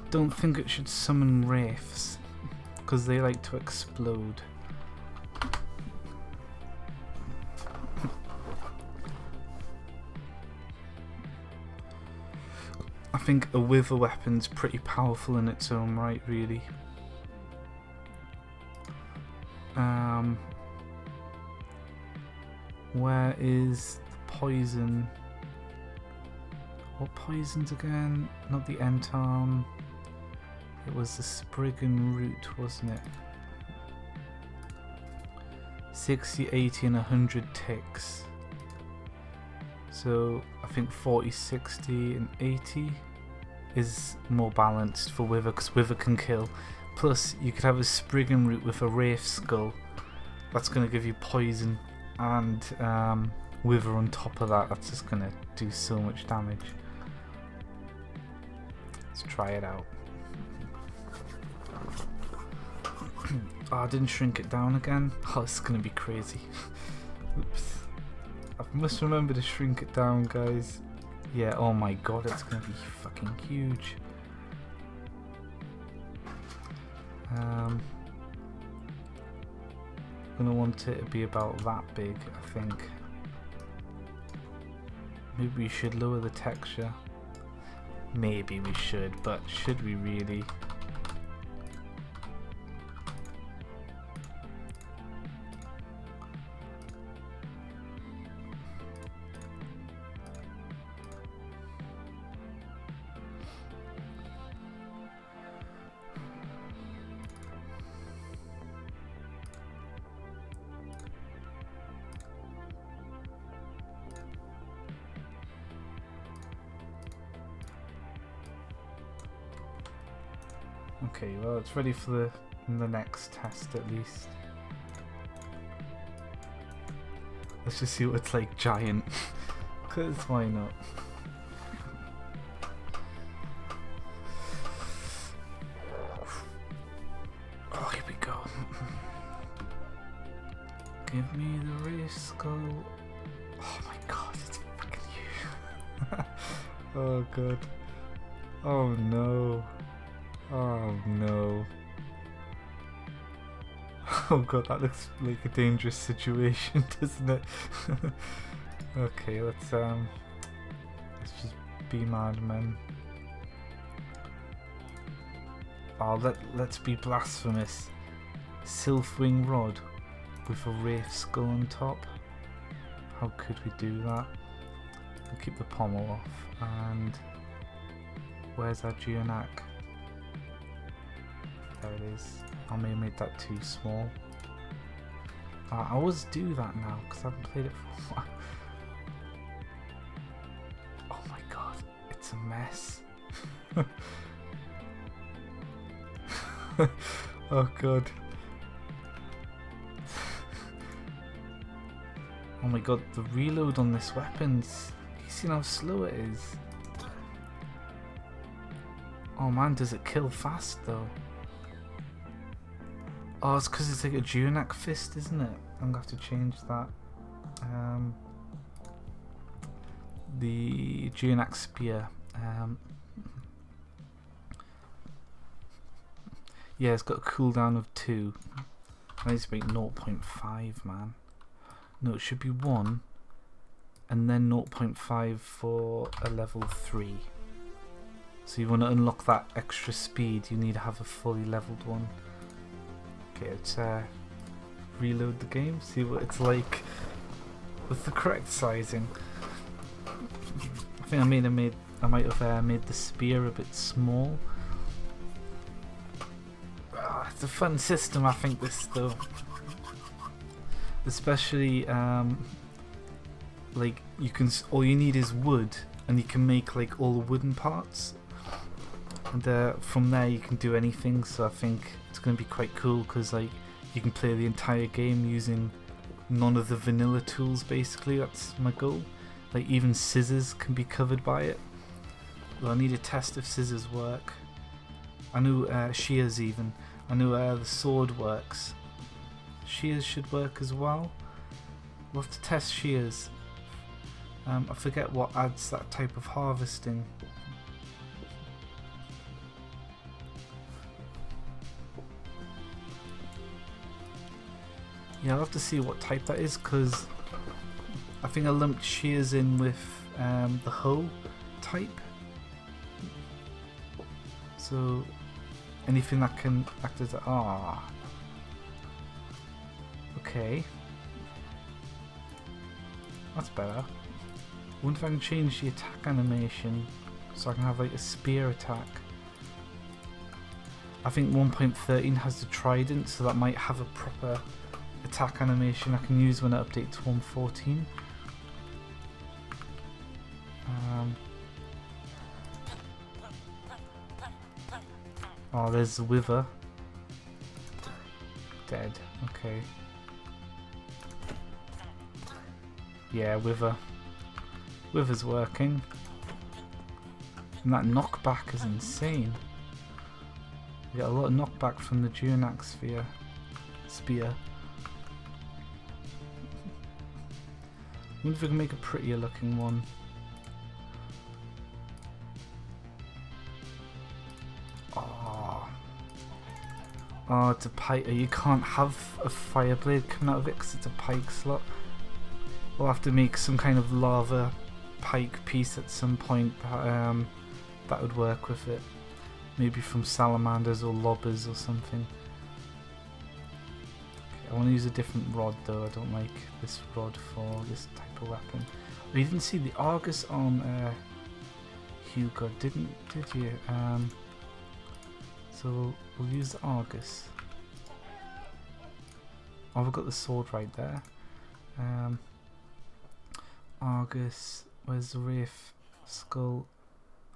Don't think it should summon wraiths because they like to explode. I think a wither weapon's pretty powerful in its own right, really. Where is the poison? What poisons again? Not the entarm. It was the Spriggan root, wasn't it? 60, 80 and 100 ticks. So I think 40, 60 and 80 is more balanced for Wither because Wither can kill. Plus you could have a Spriggan root with a Wraith skull. That's going to give you poison and Wither on top of that. That's just going to do so much damage. Let's try it out. Oh, I didn't shrink it down again. Oh, it's gonna be crazy. Oops. I must remember to shrink it down, guys. Yeah, oh my god, it's gonna be fucking huge. Gonna want it to be about that big, I think. Maybe we should lower the texture. Maybe we should, but should we really? Okay, well it's ready for the next test at least. Let's just see what it's like giant. Cause why not? Oh, here we go. Give me the race skull. Oh my god, it's fucking you. Oh god. Oh no. Oh no. Oh god, that looks like a dangerous situation, doesn't it? Okay, let's just be madmen. Oh, let's be blasphemous. Sylphwing rod with a wraith skull on top. How could we do that? We'll keep the pommel off. And where's our Geonac? There it is. I may have made that too small. I always do that now because I haven't played it for a while. Oh my god, it's a mess. Oh god. Oh my god, the reload on this weapon's... You seen how slow it is? Oh man, does it kill fast though? Oh, it's because it's like a Geonac fist, isn't it? I'm gonna have to change that. The Geonac spear. Yeah, it's got a cooldown of 2. I need to make 0.5, man. No, it should be 1, and then 0.5 for a level 3. So you want to unlock that extra speed, you need to have a fully leveled one. Okay, let's reload the game, see what it's like with the correct sizing. I think I might have made the spear a bit small. It's a fun system, I think, this though. Especially like you can, all you need is wood, and you can make like all the wooden parts, and from there you can do anything. So I think it's going to be quite cool because like you can play the entire game using none of the vanilla tools. Basically, that's my goal. Like even scissors can be covered by it. Well, I need to test if scissors work. I know shears even. I know the sword works. Shears should work as well. We'll have to test shears. I forget what adds that type of harvesting. Yeah, I'll have to see what type that is, because I think I lumped shears in with the hoe type. So anything that can act as a... Okay. That's better. I wonder if I can change the attack animation so I can have like a spear attack. I think 1.13 has the trident, so that might have a proper attack animation I can use when I update to 1.14. Oh, there's the wither. Dead. Okay. Yeah, wither. Wither's working. And that knockback is insane. You get a lot of knockback from the Geonac spear. I wonder if we can make a prettier looking one. Oh, it's a pike. You can't have a fire blade coming out of it because it's a pike slot. We'll have to make some kind of lava pike piece at some point that would work with it. Maybe from salamanders or lobbers or something. Okay, I want to use a different rod though. I don't like this rod for this type of weapon. Oh, you didn't see the Argus on Hugo, did you? So we'll use the Argus. Oh, we've got the sword right there. Argus, where's the Wraith skull?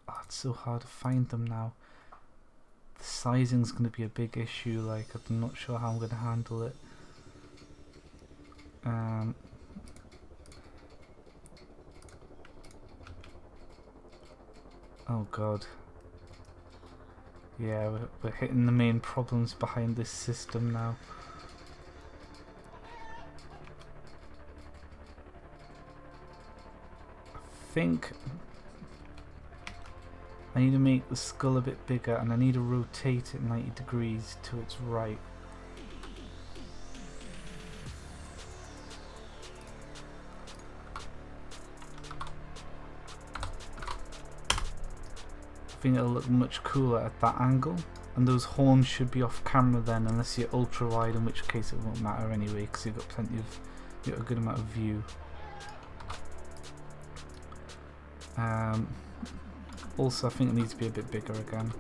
Oh, it's so hard to find them now. The sizing's going to be a big issue, like I'm not sure how I'm going to handle it. Oh god. Yeah, we're hitting the main problems behind this system now. I think I need to make the skull a bit bigger, and I need to rotate it 90 degrees to its right. I think it'll look much cooler at that angle, and those horns should be off camera then, unless you're ultra wide, in which case it won't matter anyway because you've got you've got a good amount of view. Also, I think it needs to be a bit bigger again.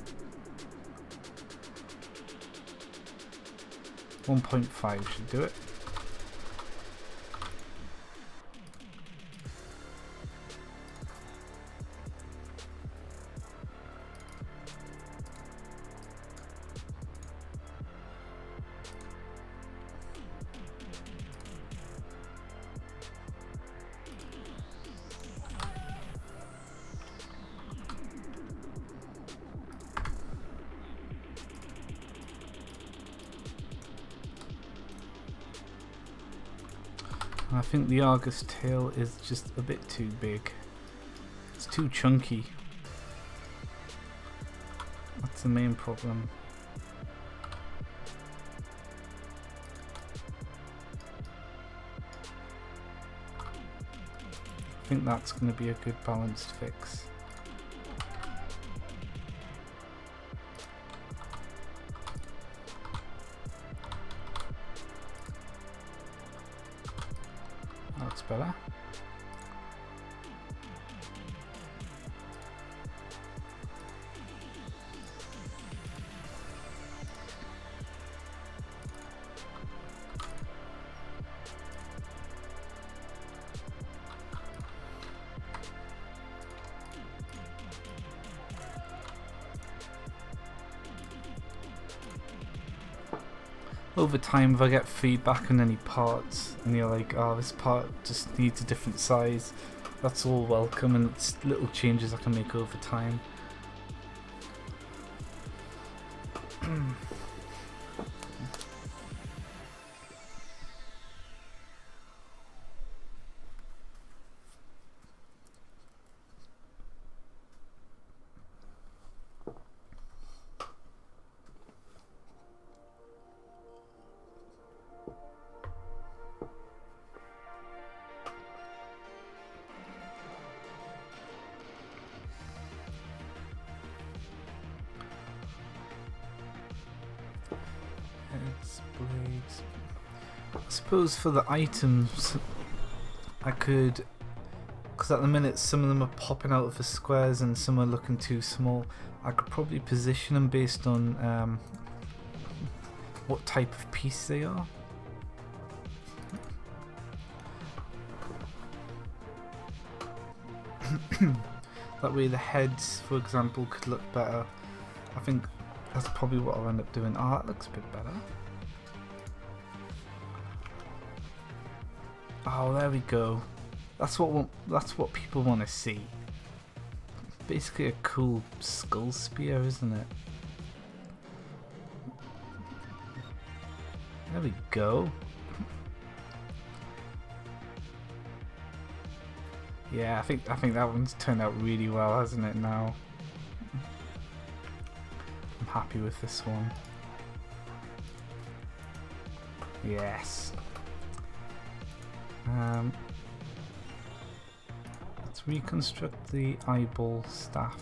1.5 should do it. I think the Argus tail is just a bit too big. It's too chunky. That's the main problem. I think that's going to be a good balanced fix. That's better. Over time, if I get feedback on any parts and you're like, oh, this part just needs a different size, that's all welcome, and it's little changes I can make over time. Blades. I suppose for the items I could, because at the minute some of them are popping out of the squares and some are looking too small, I could probably position them based on what type of piece they are. That way the heads, for example, could look better. I think that's probably what I'll end up doing. Oh, that looks a bit better. Oh, there we go. That's what people want to see. Basically a cool skull spear, isn't it? There we go. Yeah, I think that one's turned out really well, hasn't it now? I'm happy with this one. Yes. Let's reconstruct the eyeball staff.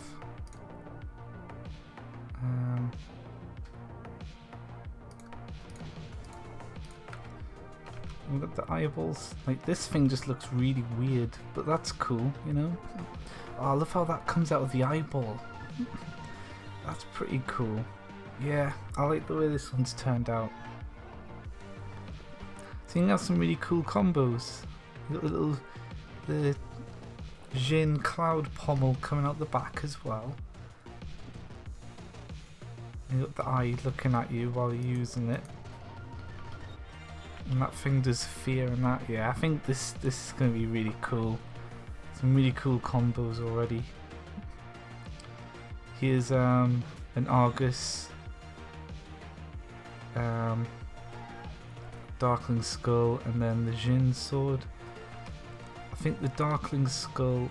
We've got the eyeballs. Like, this thing just looks really weird, but that's cool, you know? Oh, I love how that comes out of the eyeball. That's pretty cool. Yeah, I like the way this one's turned out. So you can have some really cool combos. You got the Jin cloud pommel coming out the back as well. You got the eye looking at you while you're using it. And that thing does fear and that. Yeah, I think this is going to be really cool. Some really cool combos already. Here's an Argus, Darkling Skull, and then the Jin sword. I think the Darkling Skull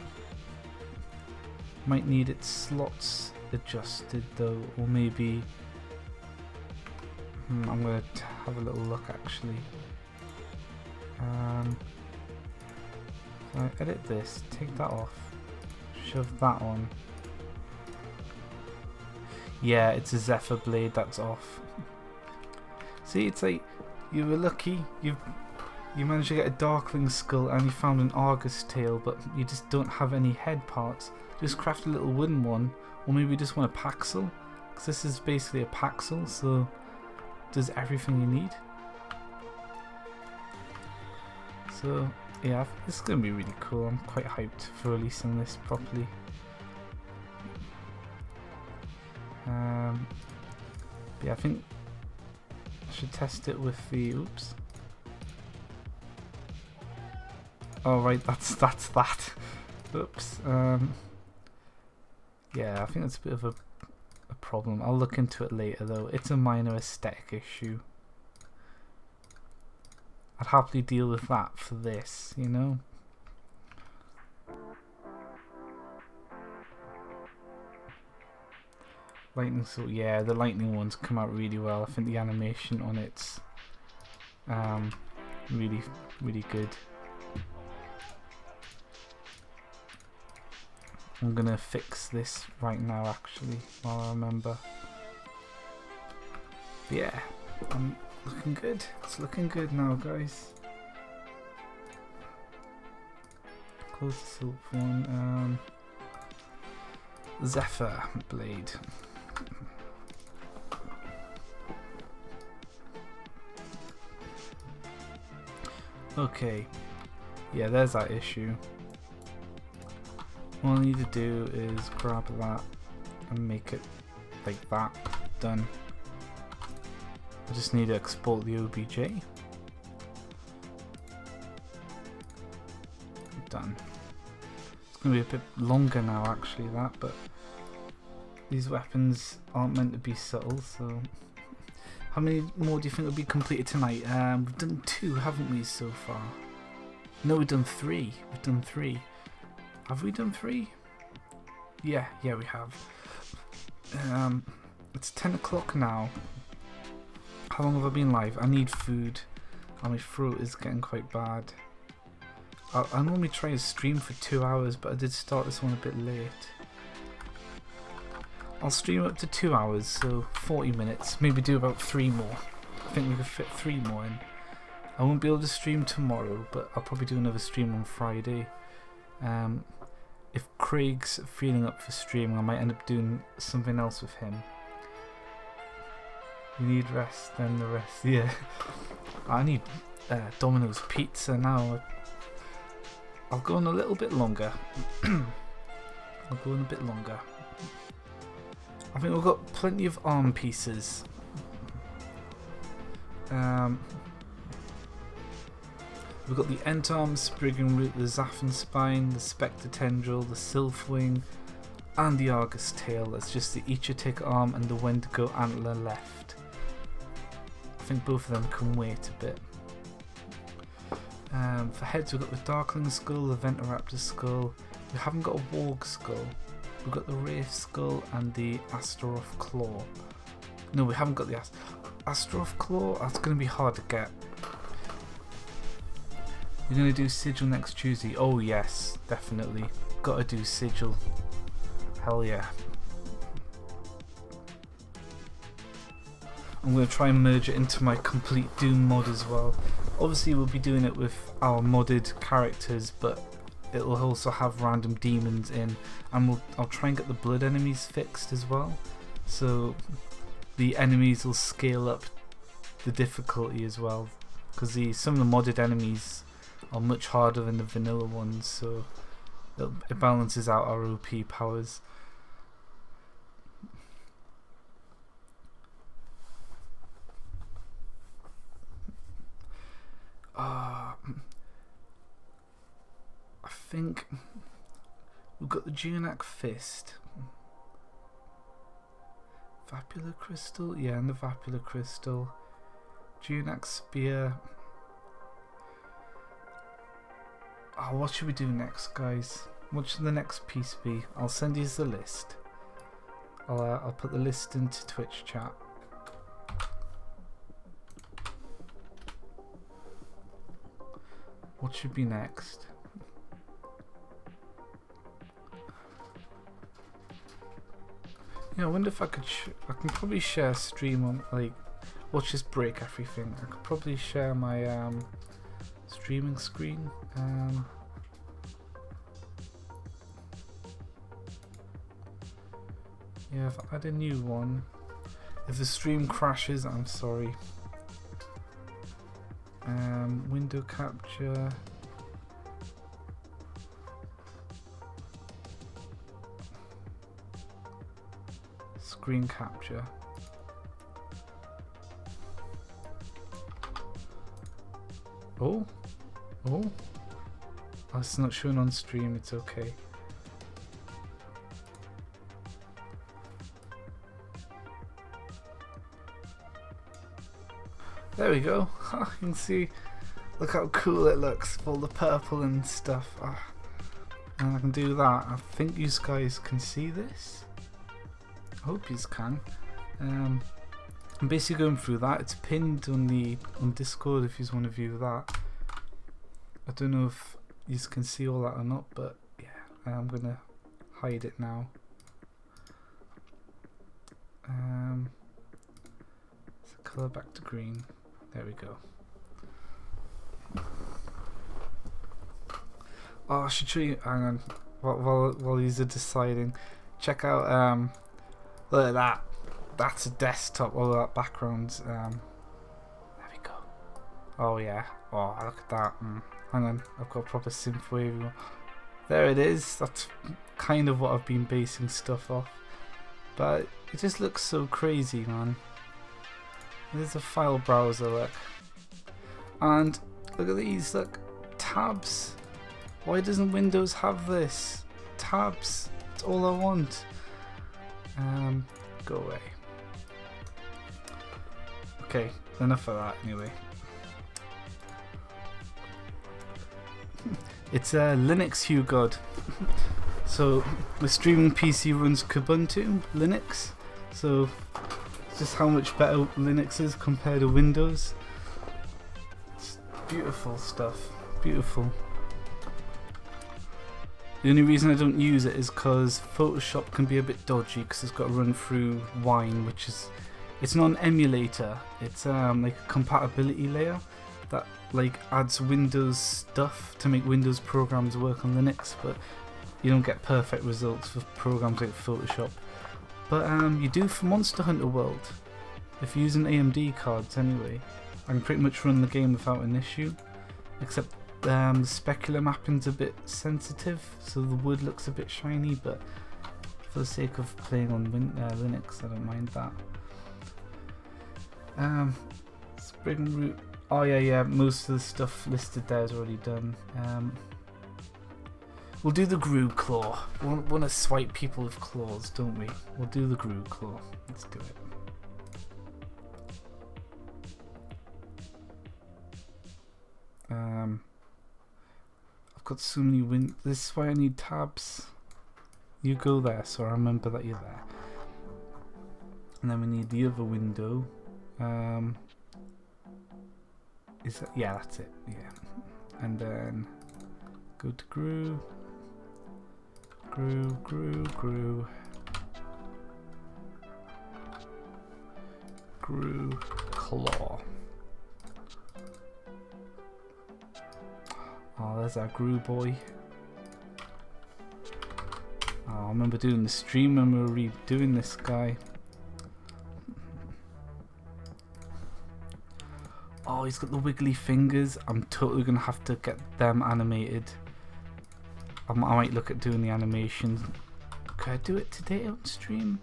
might need its slots adjusted though, or maybe I'm going to have a little look actually. Can I edit this? Take that off. Shove that on. Yeah, it's a Zephyr blade that's off. See, it's like you were lucky. You managed to get a Darkling Skull and you found an Argus tail, but you just don't have any head parts. Just craft a little wooden one, or maybe you just want a Paxel, because this is basically a Paxel, so it does everything you need. So yeah, this is going to be really cool. I'm quite hyped for releasing this properly. Yeah, I think I should test it with the oops. Oh right, that's that. Oops. Yeah, I think that's a bit of a problem. I'll look into it later though. It's a minor aesthetic issue. I'd happily deal with that for this, you know? Lightning sword, yeah, the lightning ones come out really well. I think the animation on it's really good. I'm gonna fix this right now actually, while I remember. But yeah, I'm looking good. It's looking good now, guys. Close the silk one. Zephyr blade. Okay, yeah, there's that issue. All I need to do is grab that and make it like that. Done. I just need to export the OBJ. Done. It's going to be a bit longer now actually, that, but these weapons aren't meant to be subtle, so... How many more do you think will be completed tonight? We've done 2, haven't we, so far? No, we've done 3. We've done 3. Have we done 3? Yeah, we have. It's 10 o'clock now. How long have I been live? I need food. And my throat is getting quite bad. I normally try to stream for 2 hours, but I did start this one a bit late. I'll stream up to 2 hours, so 40 minutes. Maybe do about 3 more. I think we could fit 3 more in. I won't be able to stream tomorrow, but I'll probably do another stream on Friday. If Craig's feeling up for streaming, I might end up doing something else with him. You need rest, then the rest. Yeah. I need Domino's pizza now. I'll go on a little bit longer. I'll go on a bit longer. I think we've got plenty of arm pieces. We've got the Entarm, Spriggan Root, the Zaffin Spine, the Spectre Tendril, the Sylphwing, and the Argus Tail. That's just the Eachotic Arm and the Wendigo Antler left. I think both of them can wait a bit. For heads we've got the Darkling Skull, the Venturaptor Skull. We haven't got a Warg Skull. We've got the Wraith Skull and the Astaroth Claw. No, we haven't got the Astaroth Claw. That's going to be hard to get. You're going to do Sigil next Tuesday? Oh yes, definitely. Gotta do Sigil. Hell yeah. I'm going to try and merge it into my complete Doom mod as well. Obviously we'll be doing it with our modded characters, but it'll also have random demons in, and I'll try and get the blood enemies fixed as well, so the enemies will scale up the difficulty as well, because some of the modded enemies are much harder than the vanilla ones, so it balances out our OP powers. I think we've got the Geonac Fist. Vapular Crystal? Yeah, and the Vapular Crystal. Geonac Spear. Oh, what should we do next, guys? What should the next piece be? I'll send you the list. I'll put the list into Twitch chat. What should be next? Yeah, I wonder if I could. I can probably share stream on, like, watch this break everything. I could probably share my streaming screen. Yeah, if I add a new one. If the stream crashes, I'm sorry. Window capture. Screen capture. Oh, it's not showing on stream. It's okay. There we go. You can see. Look how cool it looks. All the purple and stuff. And I can do that. I think you guys can see this. I hope you can. I'm basically going through that. It's pinned on Discord if you want to view that. I don't know if you can see all that or not, but yeah, I'm gonna hide it now. So color back to green. There we go. Oh, I should show you. Hang on, while these are deciding. Check out. Look at that. That's a desktop. All that background. There we go. Oh yeah. Oh, look at that. Hang on, I've got a proper synthwave. There it is. That's kind of what I've been basing stuff off. But it just looks so crazy, man. There's a file browser, look. And look at these, look. Tabs. Why doesn't Windows have this? Tabs. That's all I want. Go away. Okay, enough of that anyway. It's a Linux Hue God. So the streaming PC runs Kubuntu Linux. So just how much better Linux is compared to Windows. It's beautiful stuff. Beautiful. The only reason I don't use it is because Photoshop can be a bit dodgy because it's got to run through Wine, which is, it's not an emulator. It's like a compatibility layer that like adds Windows stuff to make Windows programs work on Linux, but you don't get perfect results for programs like Photoshop. But you do for Monster Hunter World. If you're using AMD cards anyway, I can pretty much run the game without an issue, except the specular mapping's a bit sensitive, so the wood looks a bit shiny, but for the sake of playing on Linux, I don't mind that. Spring Root. Oh yeah, most of the stuff listed there is already done. We'll do the Gru Claw. We want to swipe people with claws, don't we? We'll do the Gru Claw. Let's do it. I've got so many this is why I need tabs. You go there, so I remember that you're there. And then we need the other window. Is that, yeah, that's it. Yeah, and then go to Gru Claw. Oh, there's our Gru boy. Oh, I remember doing the stream when we were redoing this guy. Oh, he's got the wiggly fingers. I'm totally gonna have to get them animated. I might look at doing the animation. Could I do it today on stream?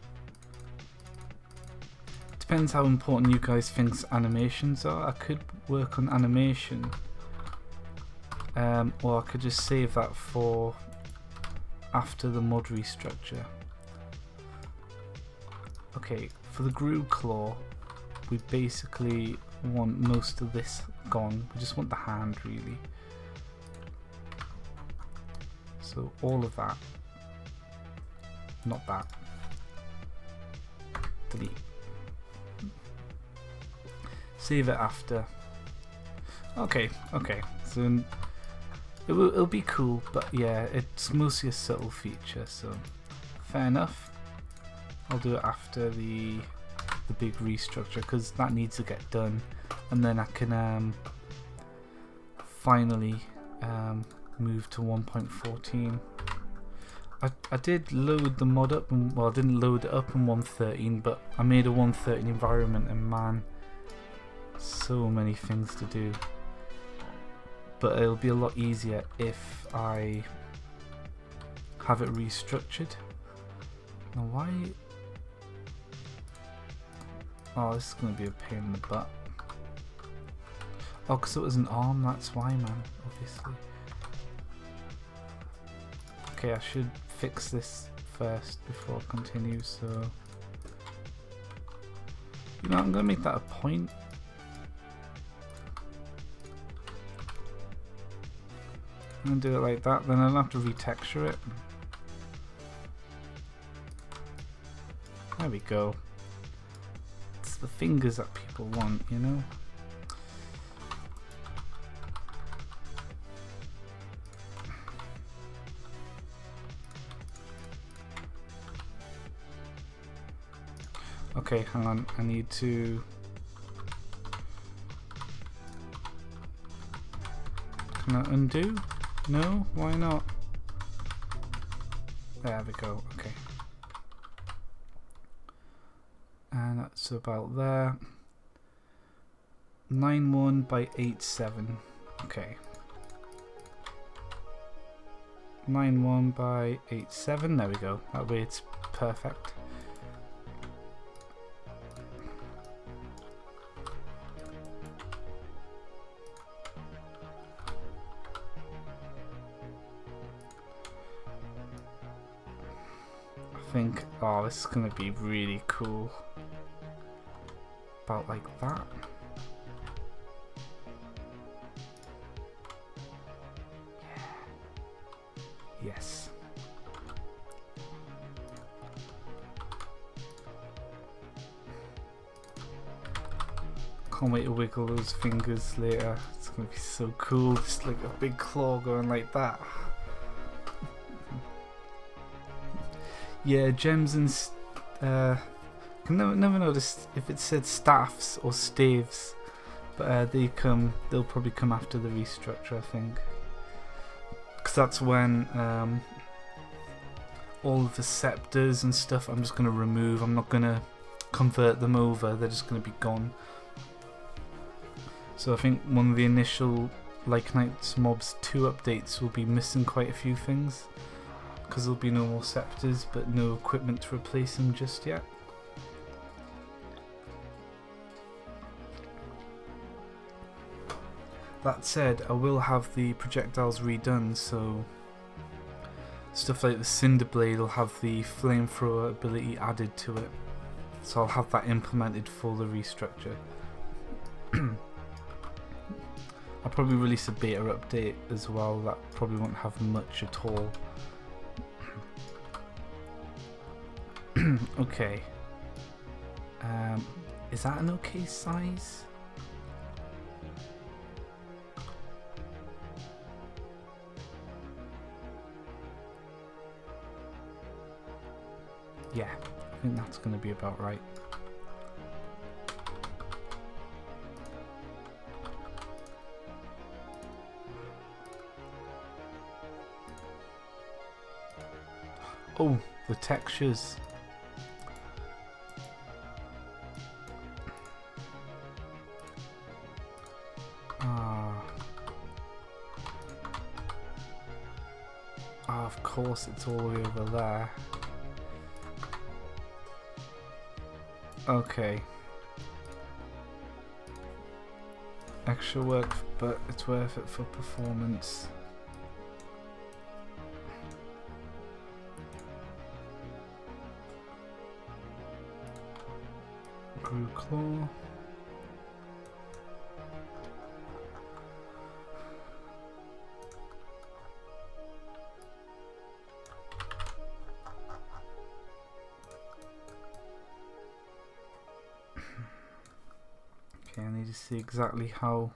Depends how important you guys think animations are. I could work on animation Or I could just save that for after the mod restructure. Okay, for the Groove Claw, we basically want most of this gone. We just want the hand, really. So all of that. Not that. Delete. Save it after. Okay, okay. So it'll be cool, but yeah, it's mostly a subtle feature, so fair enough. I'll do it after the big restructure because that needs to get done, and then I can finally move to 1.14. I did load the mod up, and well, I didn't load it up in 1.13, but I made a 1.13 environment, and man, so many things to do. But it'll be a lot easier if I have it restructured. Now why? Oh, this is going to be a pain in the butt. Oh, because it was an arm, that's why, man, obviously. Okay, I should fix this first before I continue, so... You know, I'm going to make that a point. I'm going to do it like that, then I don't have to retexture it. There we go. It's the fingers that people want, you know? Okay, hang on, I need to... Can I undo? No? Why not? There we go, okay. And that's about there. 9.1 by 8.7. Okay. 9.1 by 8.7. There we go. That way it's perfect. I think, oh, this is gonna be really cool. About like that. Yeah. Yes. Can't wait to wiggle those fingers later. It's gonna be so cool. Just like a big claw going like that. Yeah, gems and I never noticed if it said staffs or staves, but they'll probably come after the restructure, I think, because that's when all of the scepters and stuff I'm just going to remove. I'm not going to convert them over, they're just going to be gone. So I think one of the initial Lycanites mobs 2 updates will be missing quite a few things, because there'll be no more scepters but no equipment to replace them just yet. That said, I will have the projectiles redone, so stuff like the Cinder Blade will have the flamethrower ability added to it, so I'll have that implemented for the restructure. I'll probably release a beta update as well, that probably won't have much at all. Okay. Is that an okay size? Yeah, I think that's going to be about right. Oh, the textures. Of course it's all the way over there. Okay. extra work, but it's worth it for performance. Grew claw. Okay, I need to see exactly how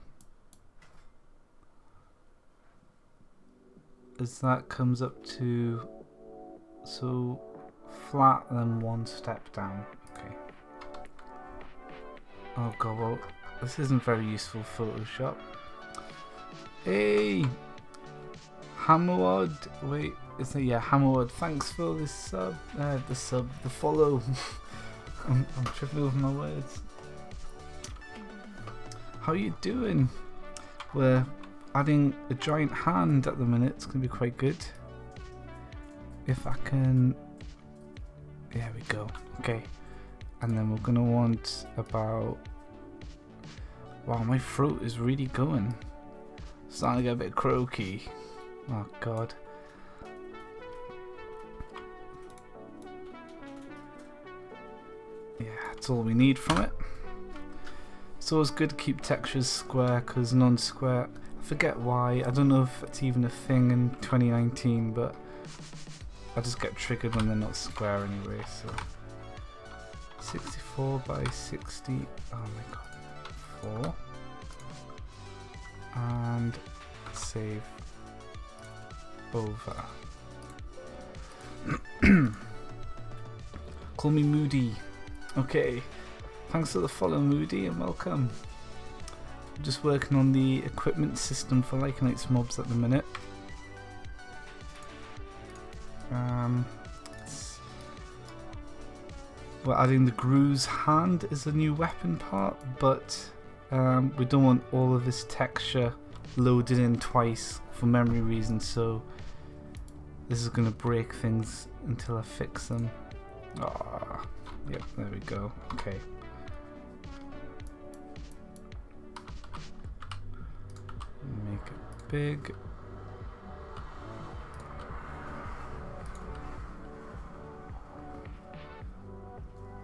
as that comes up to, so flat then one step down. Okay. Oh god, well this isn't very useful Photoshop. Hey Hammerwood, wait, is it, yeah, Hammerwood, thanks for this sub, the follow. I'm tripping over my words. How you doing? We're adding a giant hand at the minute. It's gonna be quite good. If I can, there we go. Okay, and then we're gonna want about. Wow, my throat is really going. Starting to get a bit croaky. Oh god. Yeah, that's all we need from it. It's always good to keep textures square because non-square, I forget why, I don't know if it's even a thing in 2019, but I just get triggered when they're not square anyway. So 64 by 60, oh my god, 4, and save over. Call me Moody. Okay. Thanks for the follow, Moody, and welcome. I'm just working on the equipment system for Lycanites mobs at the minute. We're adding the Gru's hand as a new weapon part, but we don't want all of this texture loaded in twice for memory reasons, so this is going to break things until I fix them. Ah, yep, there we go. Okay. Make it big.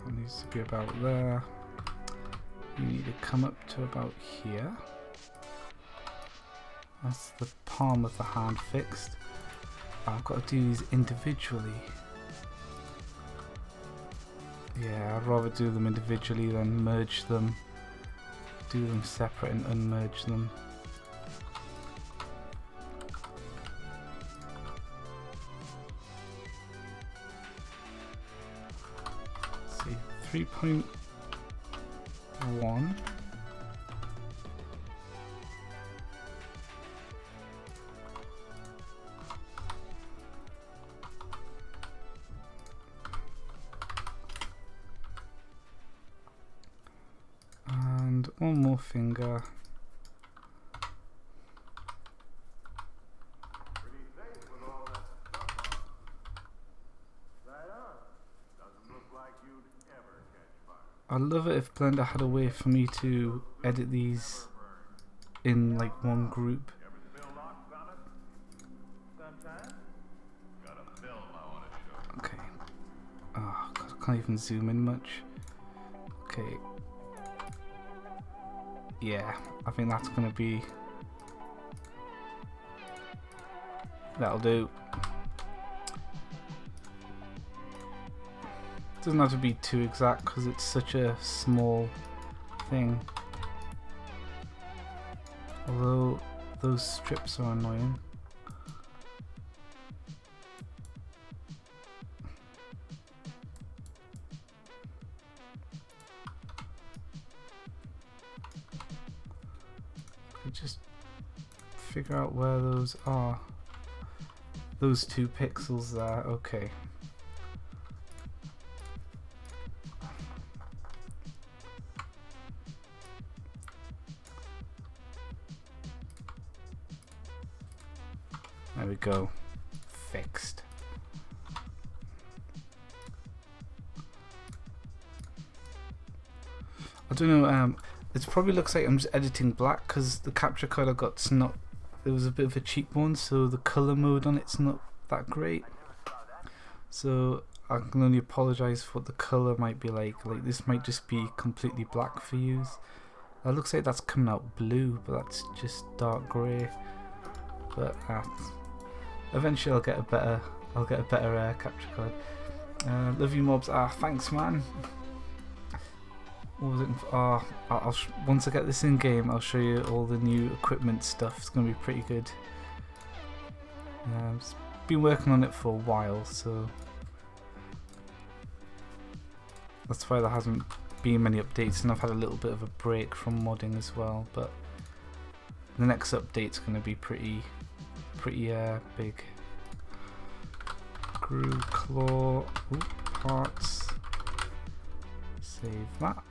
It needs to be about there. You need to come up to about here. That's the palm of the hand fixed. I've got to do these individually. Yeah, I'd rather do them individually than merge them. Do them separate and unmerge them. See, 3.1. And one more finger. I'd love it if Blender had a way for me to edit these in like one group. Okay. Oh god, I can't even zoom in much. Okay. Yeah, I think that's gonna be. That'll do. Doesn't have to be too exact because it's such a small thing. Although those strips are annoying. Just figure out where those are. Those 2 pixels there, okay. There we go. Fixed. I don't know, it probably looks like I'm just editing black because the capture card I got's not. It was a bit of a cheap one, so the color mode on it's not that great. So I can only apologise for what the colour might be like. Like this might just be completely black for you. It looks like that's coming out blue, but that's just dark grey. But eventually I'll get a better capture card. Love you mobs. Thanks man. What was it? Once I get this in game, I'll show you all the new equipment stuff. It's gonna be pretty good. Been working on it for a while, so that's why there hasn't been many updates, and I've had a little bit of a break from modding as well. But the next update's going to be pretty big. Grew claw, parts. Save that.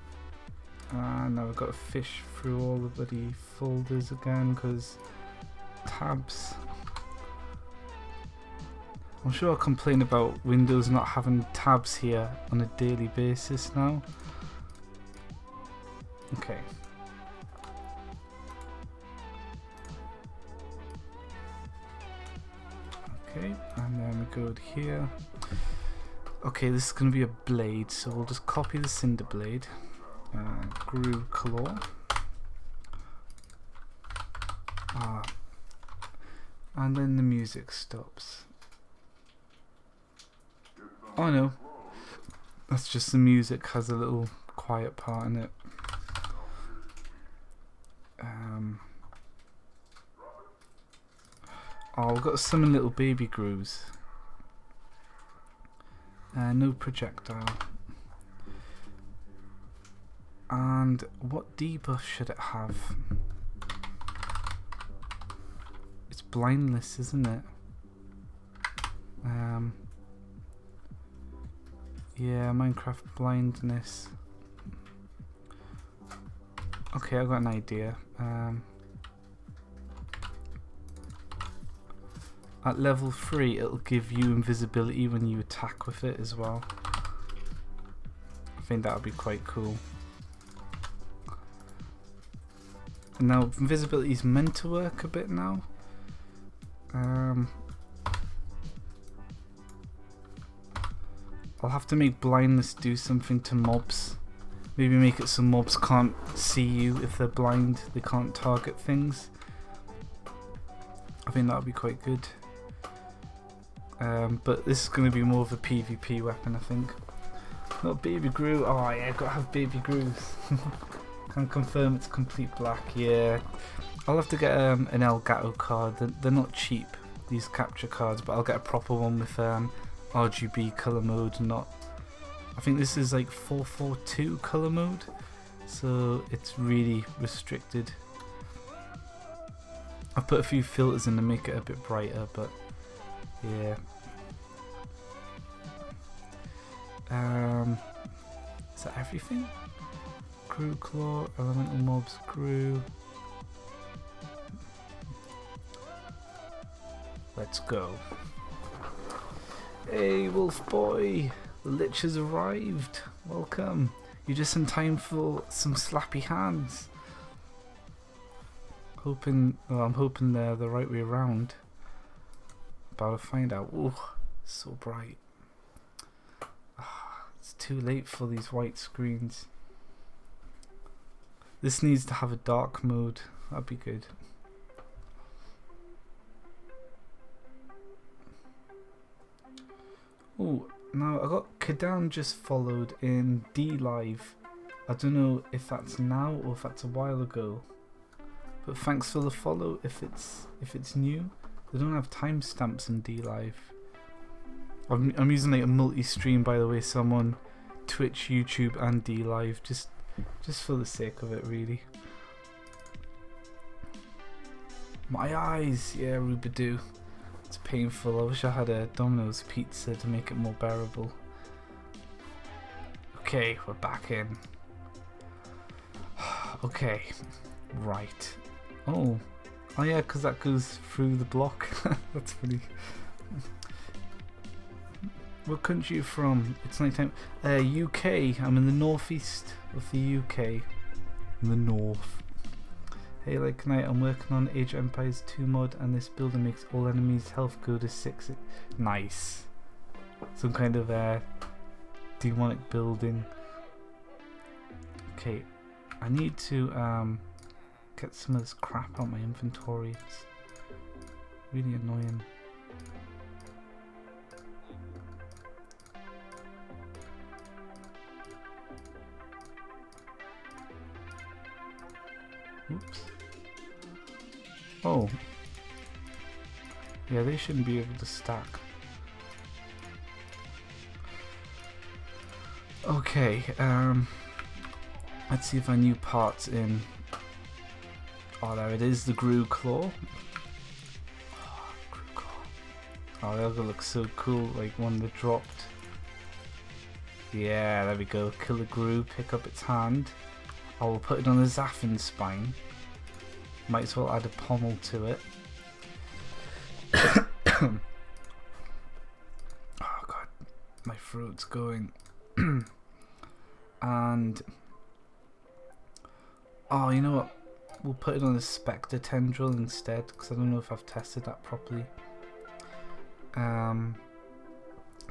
And now we've got to fish through all the bloody folders again because tabs. I'm sure I'll complain about Windows not having tabs here on a daily basis now. Okay. Okay, and then we go to here. Okay, this is going to be a blade, so we'll just copy the cinder blade. Grew claw. And then the music stops. Oh no, that's just the music has a little quiet part in it. We've got to summon little baby grooves. No projectile. And what debuff should it have? It's blindness, isn't it? Yeah, Minecraft blindness. Okay, I've got an idea. At level 3, it'll give you invisibility when you attack with it as well. I think that would be quite cool. And now, invisibility is meant to work a bit now. I'll have to make blindness do something to mobs. Maybe make it so mobs can't see you if they're blind. They can't target things. I think that would be quite good. But this is going to be more of a PvP weapon, I think. Not baby Gru. Oh yeah, I've got to have baby Grus. Can confirm it's complete black. Yeah, I'll have to get an Elgato card. They're not cheap, these capture cards, but I'll get a proper one with RGB color mode. Not, I think this is like 442 color mode, so it's really restricted. I've put a few filters in to make it a bit brighter, but yeah. Is that everything? Grew claw, elemental mobs grew. Let's go. Hey wolf boy, the lich has arrived. Welcome. You're just in time for some slappy hands. I'm hoping they're the right way around. About to find out. Ooh, so bright. It's too late for these white screens. This needs to have a dark mode. That'd be good. Oh, now I got Kadan just followed in D Live. I don't know if that's now or if that's a while ago. But thanks for the follow if it's new. They don't have timestamps in D Live. I'm using like a multi-stream, by the way, so I'm on Twitch, YouTube and D Live just for the sake of it, really. My eyes, yeah, Rubadoo. It's painful. I wish I had a Domino's pizza to make it more bearable. Okay, we're back in. Okay, right. Oh yeah, because that goes through the block. That's funny. What country are you from? It's night time. UK. I'm in the northeast of the UK. in the north. Hey Lycanite, I'm working on Age of Empires 2 mod and this builder makes all enemies health go to 6. Nice. Some kind of demonic building. Okay, I need to get some of this crap out of my inventory. It's really annoying. Oops. Oh. Yeah, they shouldn't be able to stack. Okay, let's see if I knew parts in. Oh, there it is, the Grue Claw. Oh, Grue Claw. Oh, that'll look so cool, like one that dropped. Yeah, there we go. Kill the Grue, pick up its hand. I will put it on a Zaffin spine. Might as well add a pommel to it. Oh god, my throat's going. And oh, you know what? We'll put it on a Spectre tendril instead, because I don't know if I've tested that properly.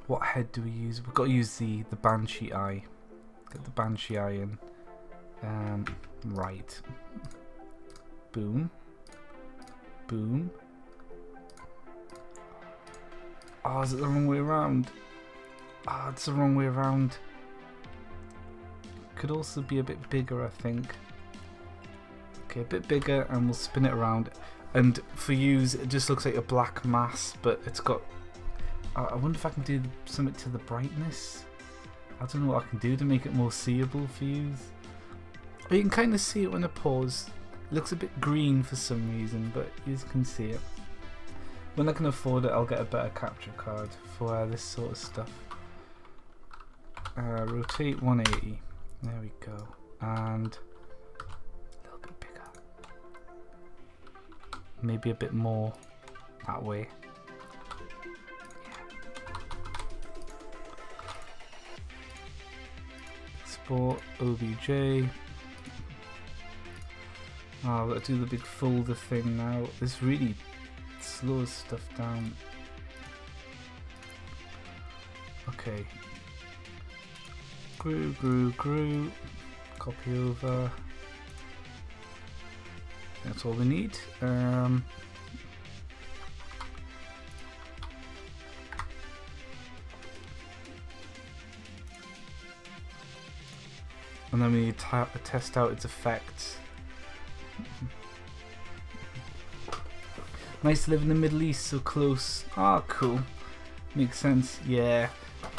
What head do we use? We've got to use the Banshee eye. Get the Banshee eye in. Right. Boom. Boom. Oh, is it the wrong way around? Ah, it's the wrong way around. Could also be a bit bigger, I think. Okay, a bit bigger, and we'll spin it around. And for use, it just looks like a black mass, but it's got... I wonder if I can do something to the brightness. I don't know what I can do to make it more seeable for use. You can kind of see it when I pause. It looks a bit green for some reason, but you can see it. When I can afford it, I'll get a better capture card for this sort of stuff. Rotate 180. There we go. And a little bit bigger. Maybe a bit more that way. Export OBJ. Oh, I've got to do the big folder thing now. This really slows stuff down. Okay. Grue. Copy over. That's all we need. And then we need to test out its effects. Nice to live in the Middle East, so close. Ah, cool. Makes sense. Yeah,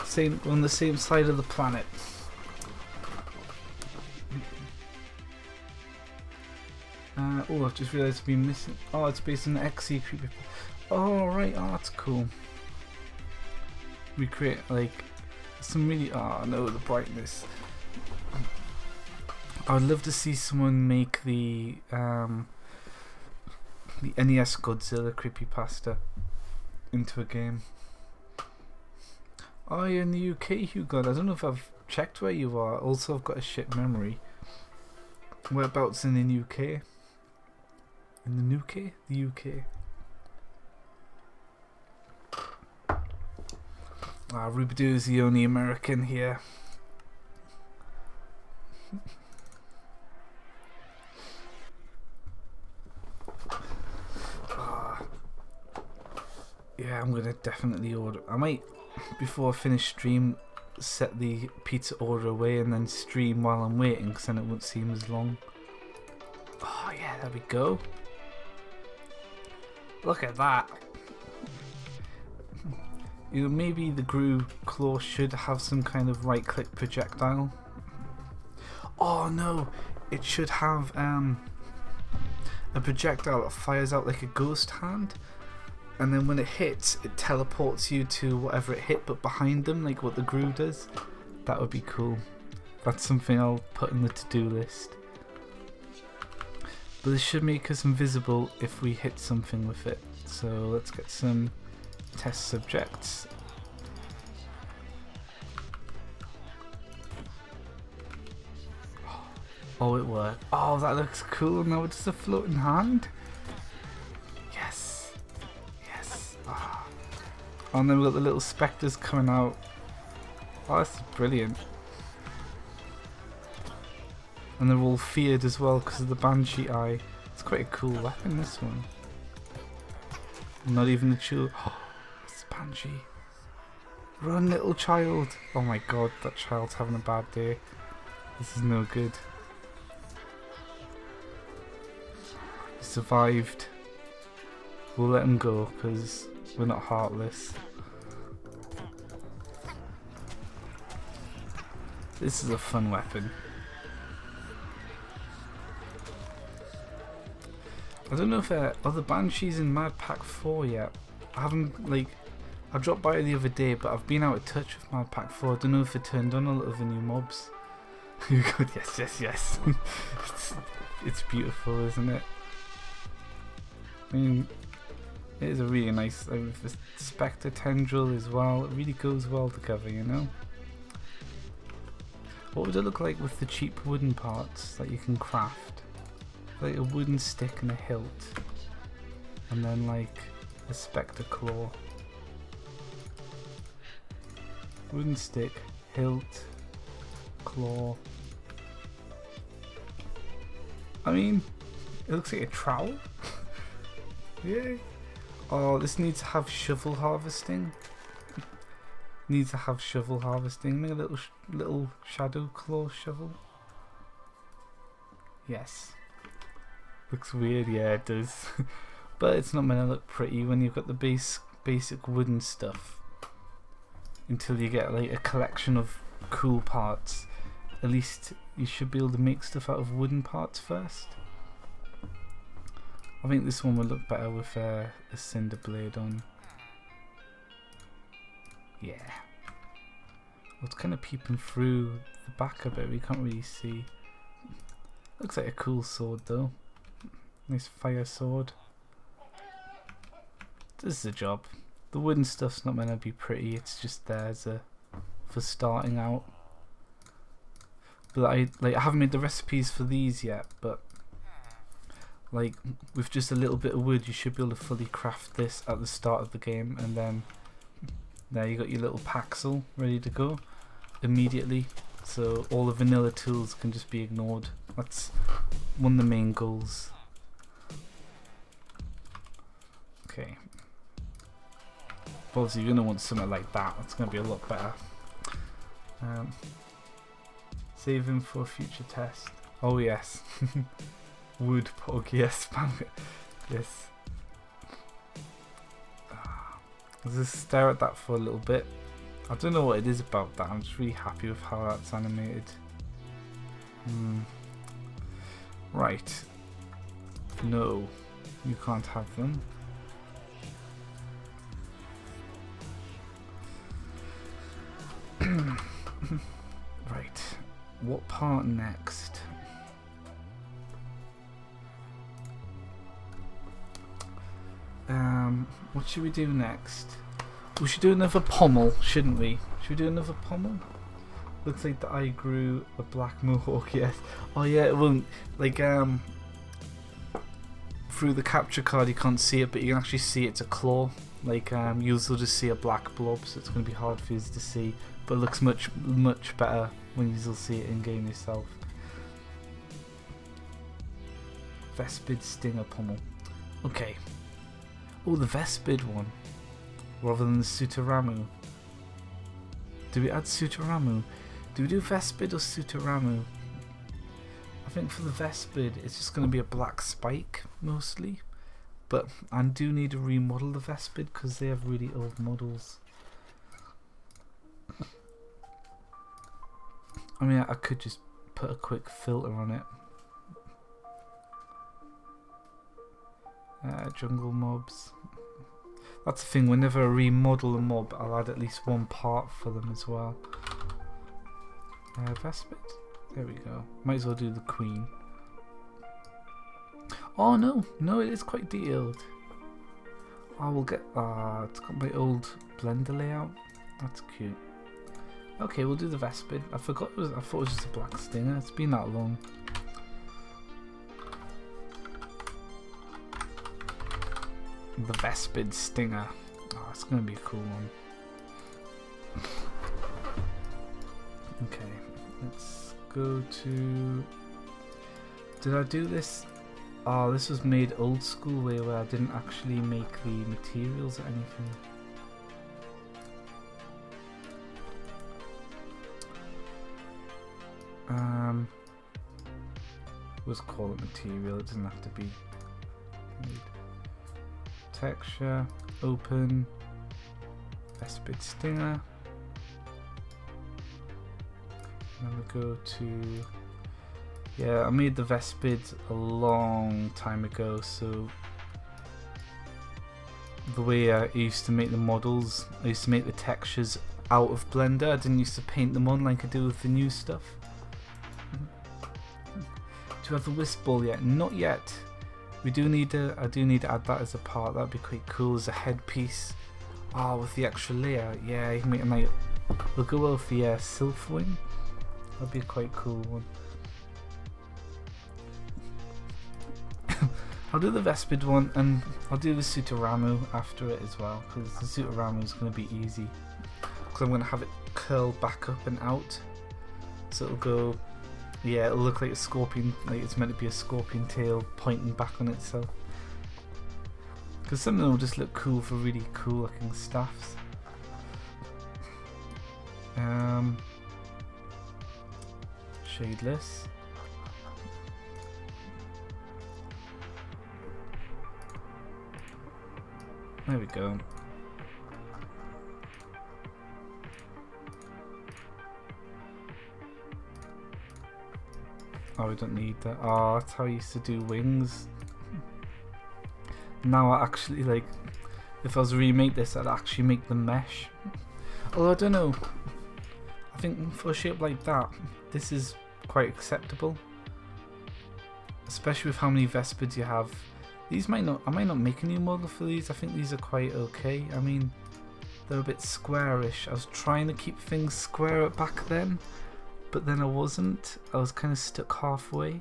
same on the same side of the planet. Oh, I've just realised I've been missing. Oh, it's based on the XC creepy. Oh, right. Oh, that's cool. Recreate like some really. Oh no, the brightness. I would love to see someone make the NES Godzilla creepypasta into a game. Oh, you're in the UK, Hugo. I don't know if I've checked where you are. Also, I've got a shit memory. Whereabouts in the UK? In the UK? The UK. Ah, Rubidoo is the only American here. Yeah, I'm gonna definitely order. I might, before I finish stream, set the pizza order away and then stream while I'm waiting, because then it won't seem as long. Oh yeah, there we go. Look at that. You know, maybe the Grue Claw should have some kind of right-click projectile. Oh no, it should have a projectile that fires out like a ghost hand. And then when it hits, it teleports you to whatever it hit, but behind them, like what the Grue does. That would be cool. That's something I'll put in the to-do list. But this should make us invisible if we hit something with it. So let's get some test subjects. Oh, it worked. Oh, that looks cool. Now it's a floating hand. Yes. Yes. Ah. Oh, and then we've got the little spectres coming out. Oh, this is brilliant. And they're all feared as well because of the Banshee eye. It's quite a cool weapon, this one. Not even a chill. Oh, it's a Banshee. Run, little child. Oh my god, that child's having a bad day. This is no good. He survived. We'll let him go because we're not heartless. This is a fun weapon. I don't know if are the Banshees in Mad Pack 4 yet. I haven't, like, I dropped by the other day, but I've been out of touch with Mad Pack 4. I don't know if it turned on a lot of the new mobs. Good, yes, yes, yes. It's beautiful, isn't it? I mean, it is a really nice, with the Spectre Tendril as well. It really goes well together, you know? What would it look like with the cheap wooden parts that you can craft? Like a wooden stick and a hilt, and then like a Spectre claw. Wooden stick, hilt, claw. I mean, it looks like a trowel. Yeah. Oh, this needs to have shovel harvesting. Needs to have shovel harvesting. Make a little shadow claw shovel. Yes. Looks weird, yeah, it does. But it's not meant to look pretty when you've got the basic wooden stuff. Until you get like a collection of cool parts. At least you should be able to make stuff out of wooden parts first. I think this one would look better with a cinder blade on. Yeah. Well, it's kind of peeping through the back a bit, we can't really see. Looks like a cool sword though. Nice fire sword. This is the job. The wooden stuff's not meant to be pretty, it's just there as for starting out. But I haven't made the recipes for these yet, but like with just a little bit of wood you should be able to fully craft this at the start of the game, and then there you got your little Paxel ready to go immediately, so all the vanilla tools can just be ignored. That's one of the main goals. Okay. Obviously you're going to want something like that, that's going to be a lot better. Saving for a future test. Oh yes. Wood pug, yes. Yes. I'll just stare at that for a little bit. I don't know what it is about that, I'm just really happy with how that's animated. Right. No, you can't have them. Right, what part next? What should we do next? We should do another pommel, shouldn't we? Should we do another pommel? Looks like the eye grew a black mohawk, yes. Oh yeah, it won't, like, through the capture card you can't see it, but you can actually see it's a claw. Like, you'll still just see a black blob, so it's going to be hard for you to see. But it looks much better when you'll see it in game yourself. Vespid Stinger Pommel. Okay. Oh, the Vespid one. Rather than the Sutaramu. Do we add Sutaramu? Do we do Vespid or Sutaramu? I think for the Vespid it's just going to be a black spike mostly. But I do need to remodel the Vespid because they have really old models. I mean, I could just put a quick filter on it. Jungle mobs. That's the thing, whenever I remodel a mob, I'll add at least one part for them as well. Vespid? There we go. Might as well do the Queen. Oh no, no, it is quite detailed. I will get, it's got my old Blender layout. That's cute. Okay, we'll do the Vespid. I thought it was just a black stinger. It's been that long. the Vespid Stinger. Oh, it's gonna be a cool one. Okay, let's go to... Did I do this? Oh, this was made old school way where I didn't actually make the materials or anything. Let's call it material, it doesn't have to be made. Texture, open, Vespid Stinger. And then we go to... Yeah, I made the Vespid a long time ago, so the way I used to make the models, I used to make the textures out of Blender. I didn't used to paint them on like I do with the new stuff. Do you have the Wisp Ball yet? Not yet. We do need to. I do need to add that as a part. That'd be quite cool as a headpiece. Oh, with the extra layer. Yeah, you can make like. We'll go with the Sylph Wing. That'd be a quite cool one. I'll do the Vespid one and I'll do the Sutaramu after it as well, because the Sutaramu is going to be easy. Because I'm going to have it curl back up and out, so it'll go. Yeah, it'll look like a scorpion, like it's meant to be a scorpion tail pointing back on itself. Because some of them will just look cool for really cool looking staffs. Shadeless. There we go. Oh, we don't need that. Oh, that's how I used to do wings. Now I actually, like, if I was to remake this, I'd actually make them mesh. Although I don't know. I think for a shape like that, this is quite acceptable. Especially with how many Vespids you have. These might not, I might not make a new model for these. I think these are quite okay. I mean, they're a bit squarish. I was trying to keep things square back then, but then I wasn't. I was kind of stuck halfway.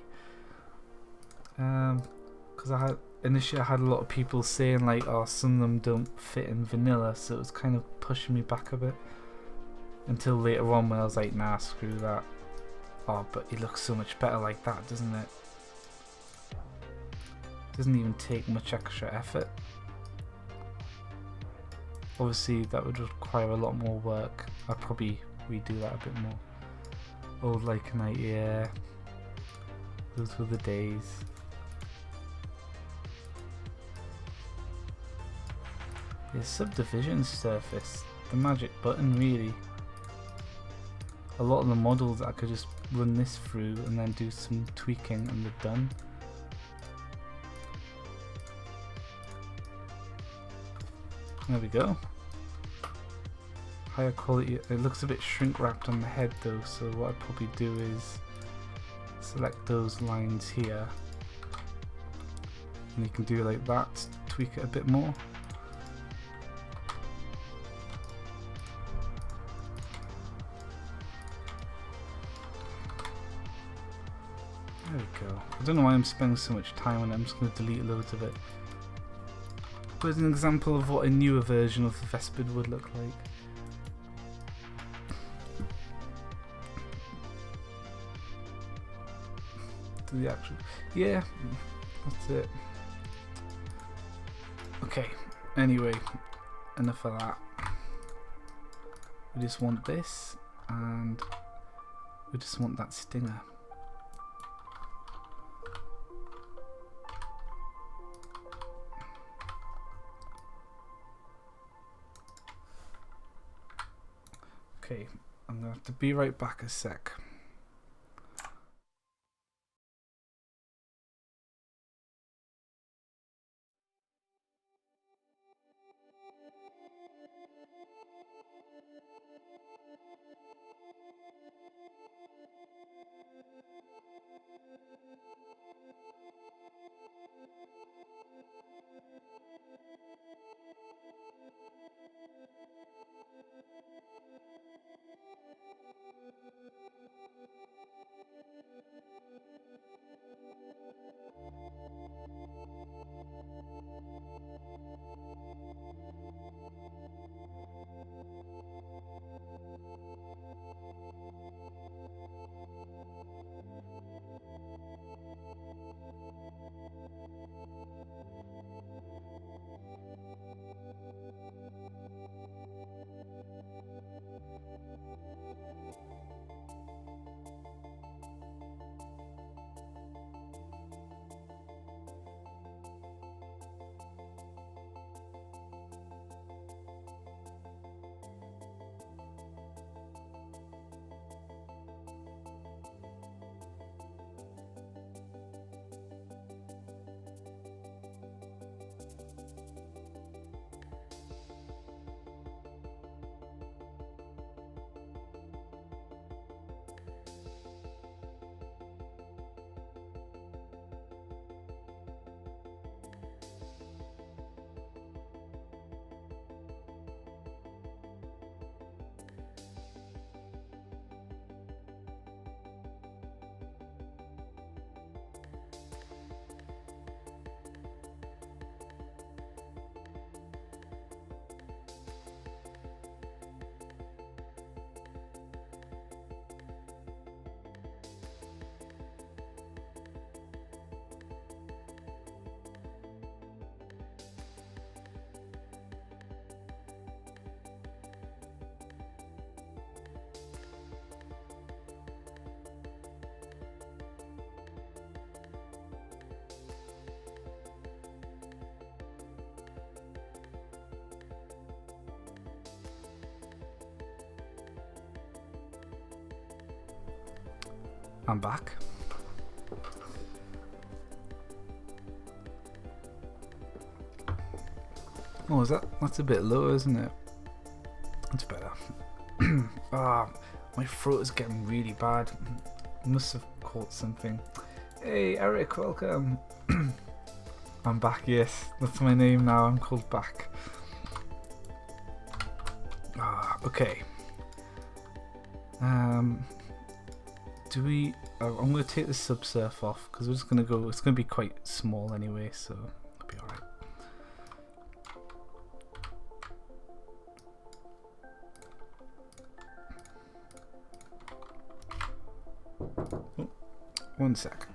Because initially I had a lot of people saying like, oh, some of them don't fit in vanilla, so it was kind of pushing me back a bit. Until later on when I was like, nah, screw that. Oh, but it looks so much better like that, doesn't it? Doesn't even take much extra effort. Obviously that would require a lot more work. I'd probably redo that a bit more. Old Lycanite, yeah. Those were the days. Yeah, subdivision surface. The magic button, really. A lot of the models I could just run this through and then do some tweaking and they're done. There we go. Higher quality. It looks a bit shrink wrapped on the head though, so what I'd probably do is select those lines here. And you can do like that, tweak it a bit more. There we go. I don't know why I'm spending so much time on it, I'm just going to delete loads of it. Here's an example of what a newer version of the Vespid would look like. To the actual... Yeah, that's it. Okay, anyway, enough of that. We just want this, and we just want that stinger. Okay, I'm gonna have to be right back a sec. I'm back. Oh, that's a bit low, isn't it? That's better. My throat is getting really bad. Must have caught something. Hey, Eric, welcome. I'm back, yes. That's my name now. I'm called Back. Okay. Do we... I'm going to take the subsurf off because we're just going to go... It's going to be quite small anyway, so it'll be alright. Oh, 1 sec.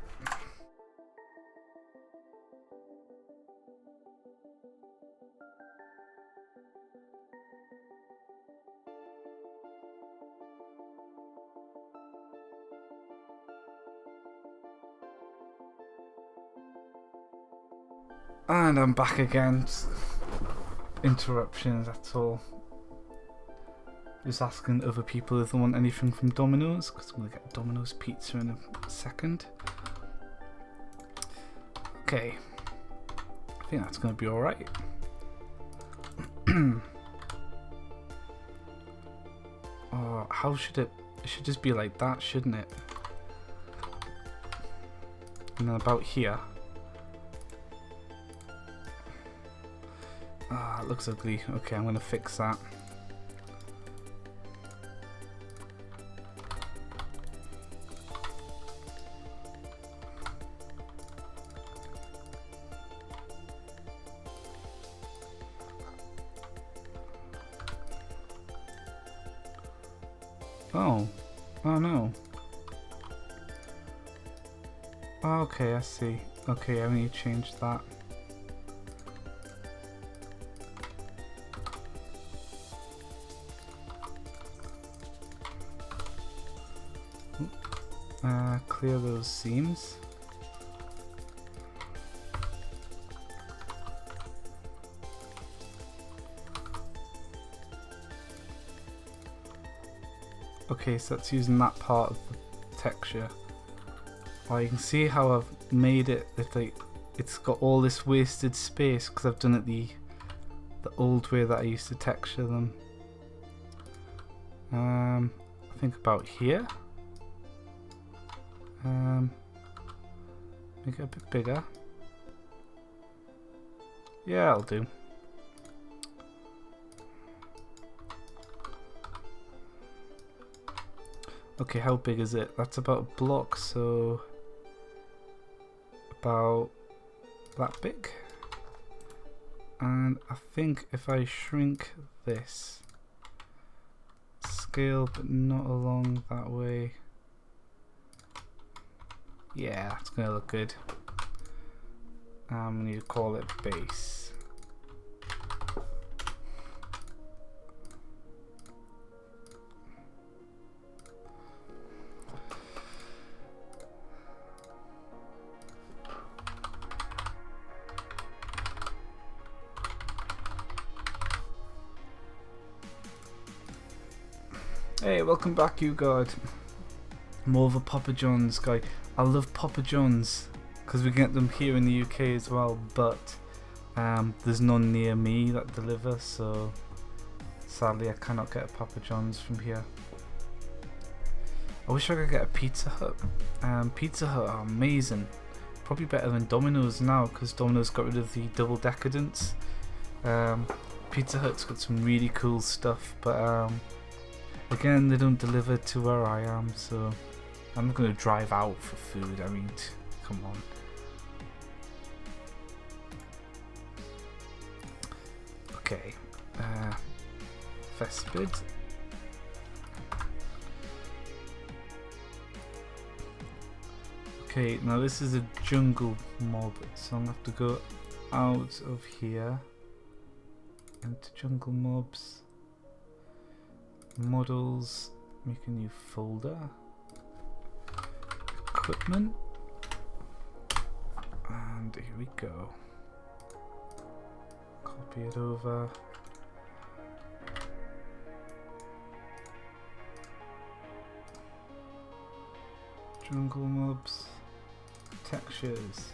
And I'm back again. Just interruptions, that's all. Just asking other people if they want anything from Domino's, because I'm going to get Domino's pizza in a second. Okay. I think that's going to be alright. How should it... It should just be like that, shouldn't it? And then about here. It looks ugly. Okay, I'm going to fix that. Oh no. Okay, I see. Okay, I need to change that. Clear those seams. Okay, so that's using that part of the texture. Oh, you can see how I've made it that it's got all this wasted space because I've done it the old way that I used to texture them. I think about here. Make it a bit bigger. Yeah, I'll do. Okay, how big is it? That's about a block, so about that big. And I think if I shrink this, scale but not along that way. Yeah, it's gonna look good. We need to call it base. Hey, welcome back, you god. More of a Papa John's guy. I love Papa John's because we get them here in the UK as well, but there's none near me that deliver, so sadly I cannot get a Papa John's from here. I wish I could get a Pizza Hut. Pizza Hut are amazing. Probably better than Domino's now because Domino's got rid of the double decadence. Pizza Hut's got some really cool stuff, but again, they don't deliver to where I am, so I'm not going to drive out for food. I mean, come on. Okay, Vespid. Okay, now this is a jungle mob, so I'm going to have to go out of here into jungle mobs. Models, make a new folder. Equipment. And here we go. Copy it over. Jungle mobs. Textures.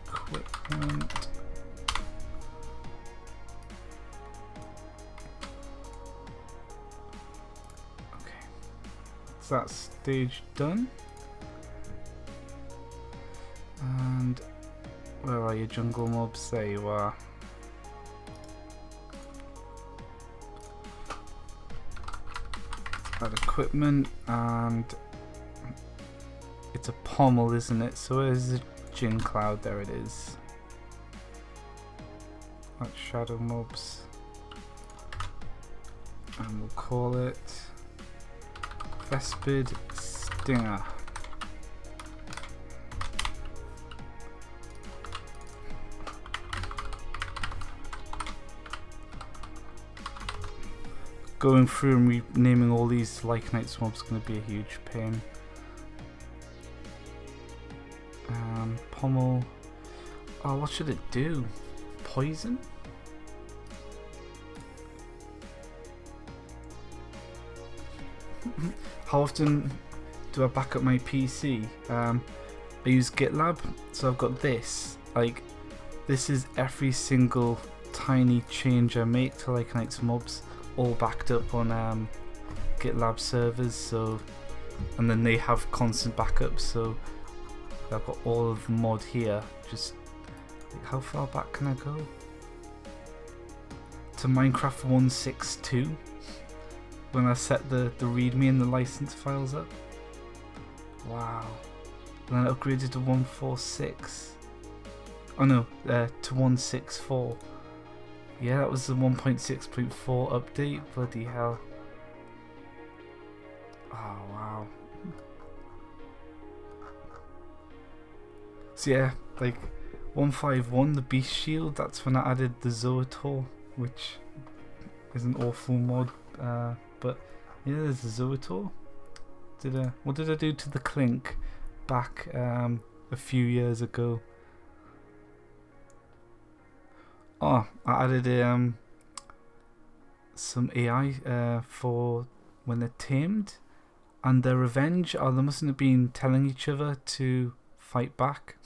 Equipment. Okay. So that stage done. And where are your jungle mobs? There you are. Add equipment, and it's a pommel, isn't it? So where's the Jin Cloud? There it is. That's shadow mobs, and we'll call it Vespid Stinger. Going through and renaming all these Lycanites mobs is going to be a huge pain. Pommel. Oh, what should it do? Poison? How often do I back up my PC? I use GitLab, so I've got this. Like, this is every single tiny change I make to Lycanites mobs, all backed up on GitLab servers, so, and then they have constant backups, so I've got all of the mod here. Just like, how far back can I go? To Minecraft 1.6.2 when I set the readme and the license files up. Wow. And then I upgraded to 1.4.6. Oh no, to 1.6.4. Yeah, that was the 1.6.4 update. Bloody hell. Oh, wow. So yeah, like 1.5.1, the Beast Shield, that's when I added the Zoetor, which is an awful mod. But yeah, there's the Zoetor. What did I do to the Clink back a few years ago? Oh, I added some AI for when they're tamed, and their revenge. Oh, they mustn't have been telling each other to fight back,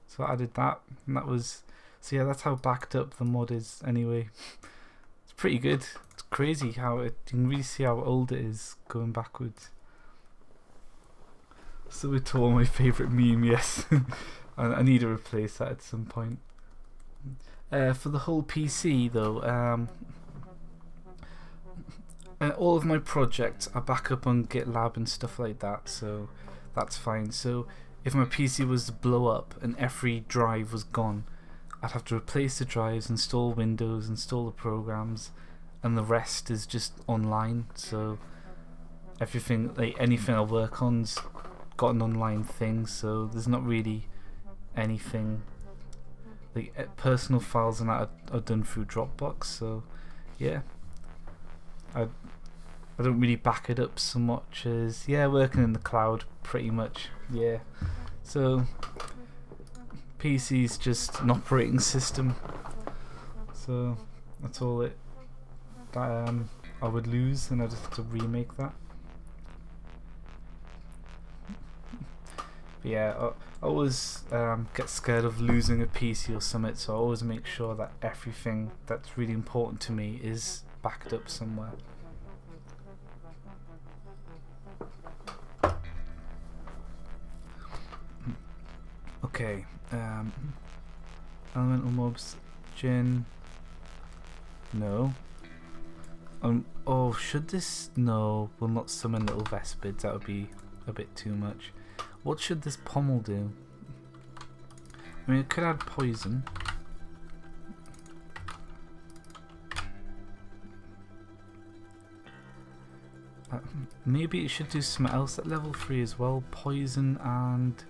so I added that, and that was. So yeah, that's how backed up the mod is. Anyway, it's pretty good. It's crazy how you can really see how old it is going backwards. So it's all my favourite meme. Yes, I need to replace that at some point. For the whole PC though, all of my projects are back up on GitLab and stuff like that, so that's fine. So if my PC was to blow up and every drive was gone, I'd have to replace the drives, install Windows, install the programs, and the rest is just online. So everything, like anything I work on's got an online thing, so there's not really anything. Like personal files and that are done through Dropbox, so yeah, I don't really back it up so much as working in the cloud pretty much. Yeah, so PC's just an operating system, so that's all it that I would lose, and I just have to remake that. But yeah, I always get scared of losing a PC or something, so I always make sure that everything that's really important to me is backed up somewhere. Okay, elemental mobs, Jin. No. Oh, should this? No, we'll not summon little Vespids. That would be a bit too much. What should this pommel do? I mean, it could add poison. Maybe it should do something else at level 3 as well. Poison and...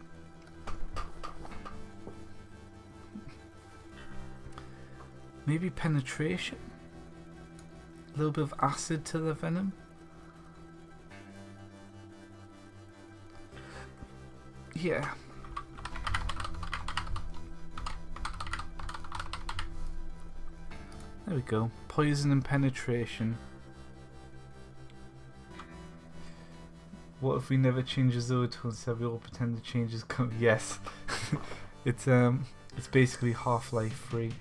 maybe penetration? A little bit of acid to the venom? Yeah. There we go. Poison and penetration. What if we never change the zone tool, instead we all pretend the changes come? Yes. It's basically Half-Life 3.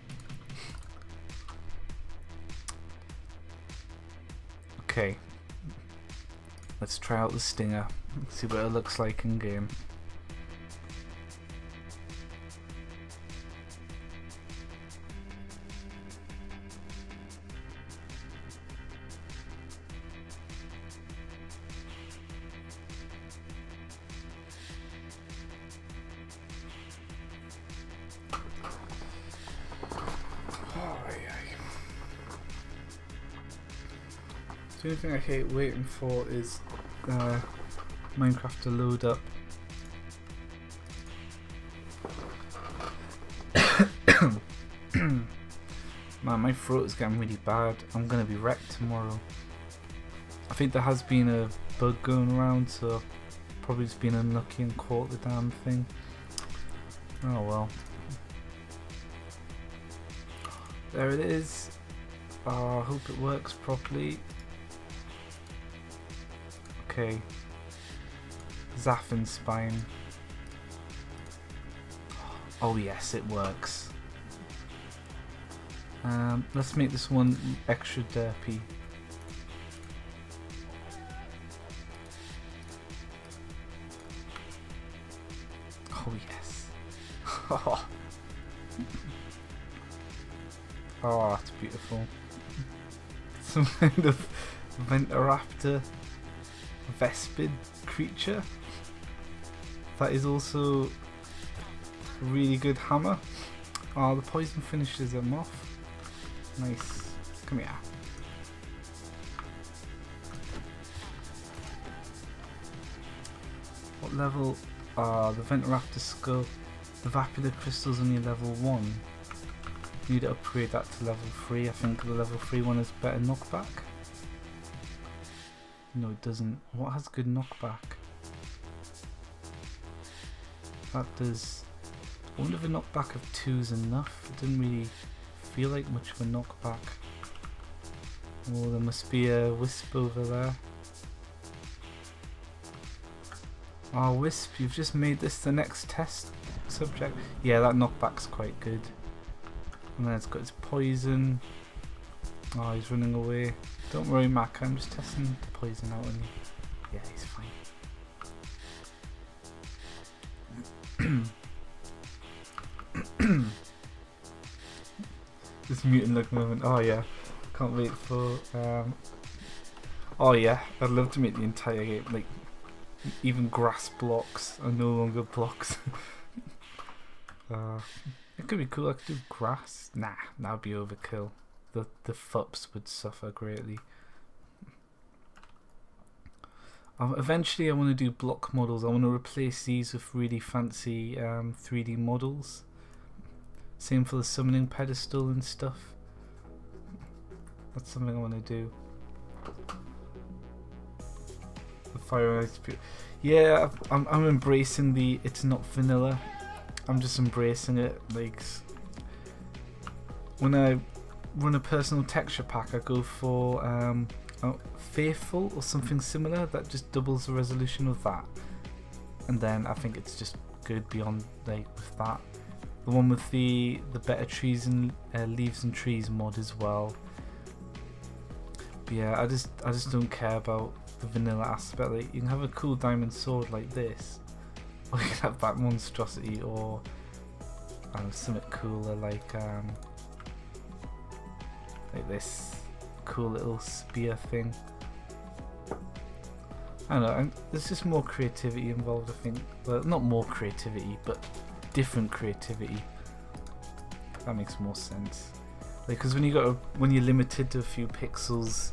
Okay. Let's try out the Stinger. See what it looks like in game. The only thing I hate waiting for is Minecraft to load up. Man, my throat is getting really bad. I'm gonna be wrecked tomorrow. I think there has been a bug going around, so I've probably just been unlucky and caught the damn thing. Oh well. There it is. I hope it works properly. Okay. Zaffin spine. Oh yes, it works. Let's make this one extra derpy. Oh yes. Oh, it's beautiful. Some kind of Venturaptor Vespid creature. That is also a really good hammer. Oh, the poison finishes them off. Nice. Come here. What level? The Venturaptor skull. The Vapular crystal's only level 1. Need to upgrade that to level 3. I think the level 3 one is better knockback. No, it doesn't. What has good knockback? That does. I wonder if a knockback of 2 is enough. It didn't really feel like much of a knockback. Oh, there must be a Wisp over there. Oh, Wisp, you've just made this the next test subject. Yeah, that knockback's quite good. And then it's got its poison. Oh, he's running away. Don't worry, Mac, I'm just testing the poison out on you. Yeah, he's fine. This mutant look moment. Oh yeah, can't wait for. Oh yeah, I'd love to make the entire game like even grass blocks are no longer blocks. It could be cool. I could do grass. Nah, that would be overkill. The FUPs would suffer greatly. Eventually, I want to do block models. I want to replace these with really fancy 3D models. Same for the summoning pedestal and stuff. That's something I want to do. The fire ice. Yeah, I'm embracing the. It's not vanilla. I'm just embracing it. Like when I run a personal texture pack, I go for Faithful or something similar that just doubles the resolution of that, and then I think it's just good beyond like with that. The one with the better trees and leaves and trees mod as well. But yeah, I just don't care about the vanilla aspect. Like, you can have a cool diamond sword like this, or you can have that monstrosity, or something cooler like this cool little spear thing. I don't know, there's just more creativity involved, I think. Well, not more creativity, but different creativity. That makes more sense. Like, because when you're limited to a few pixels,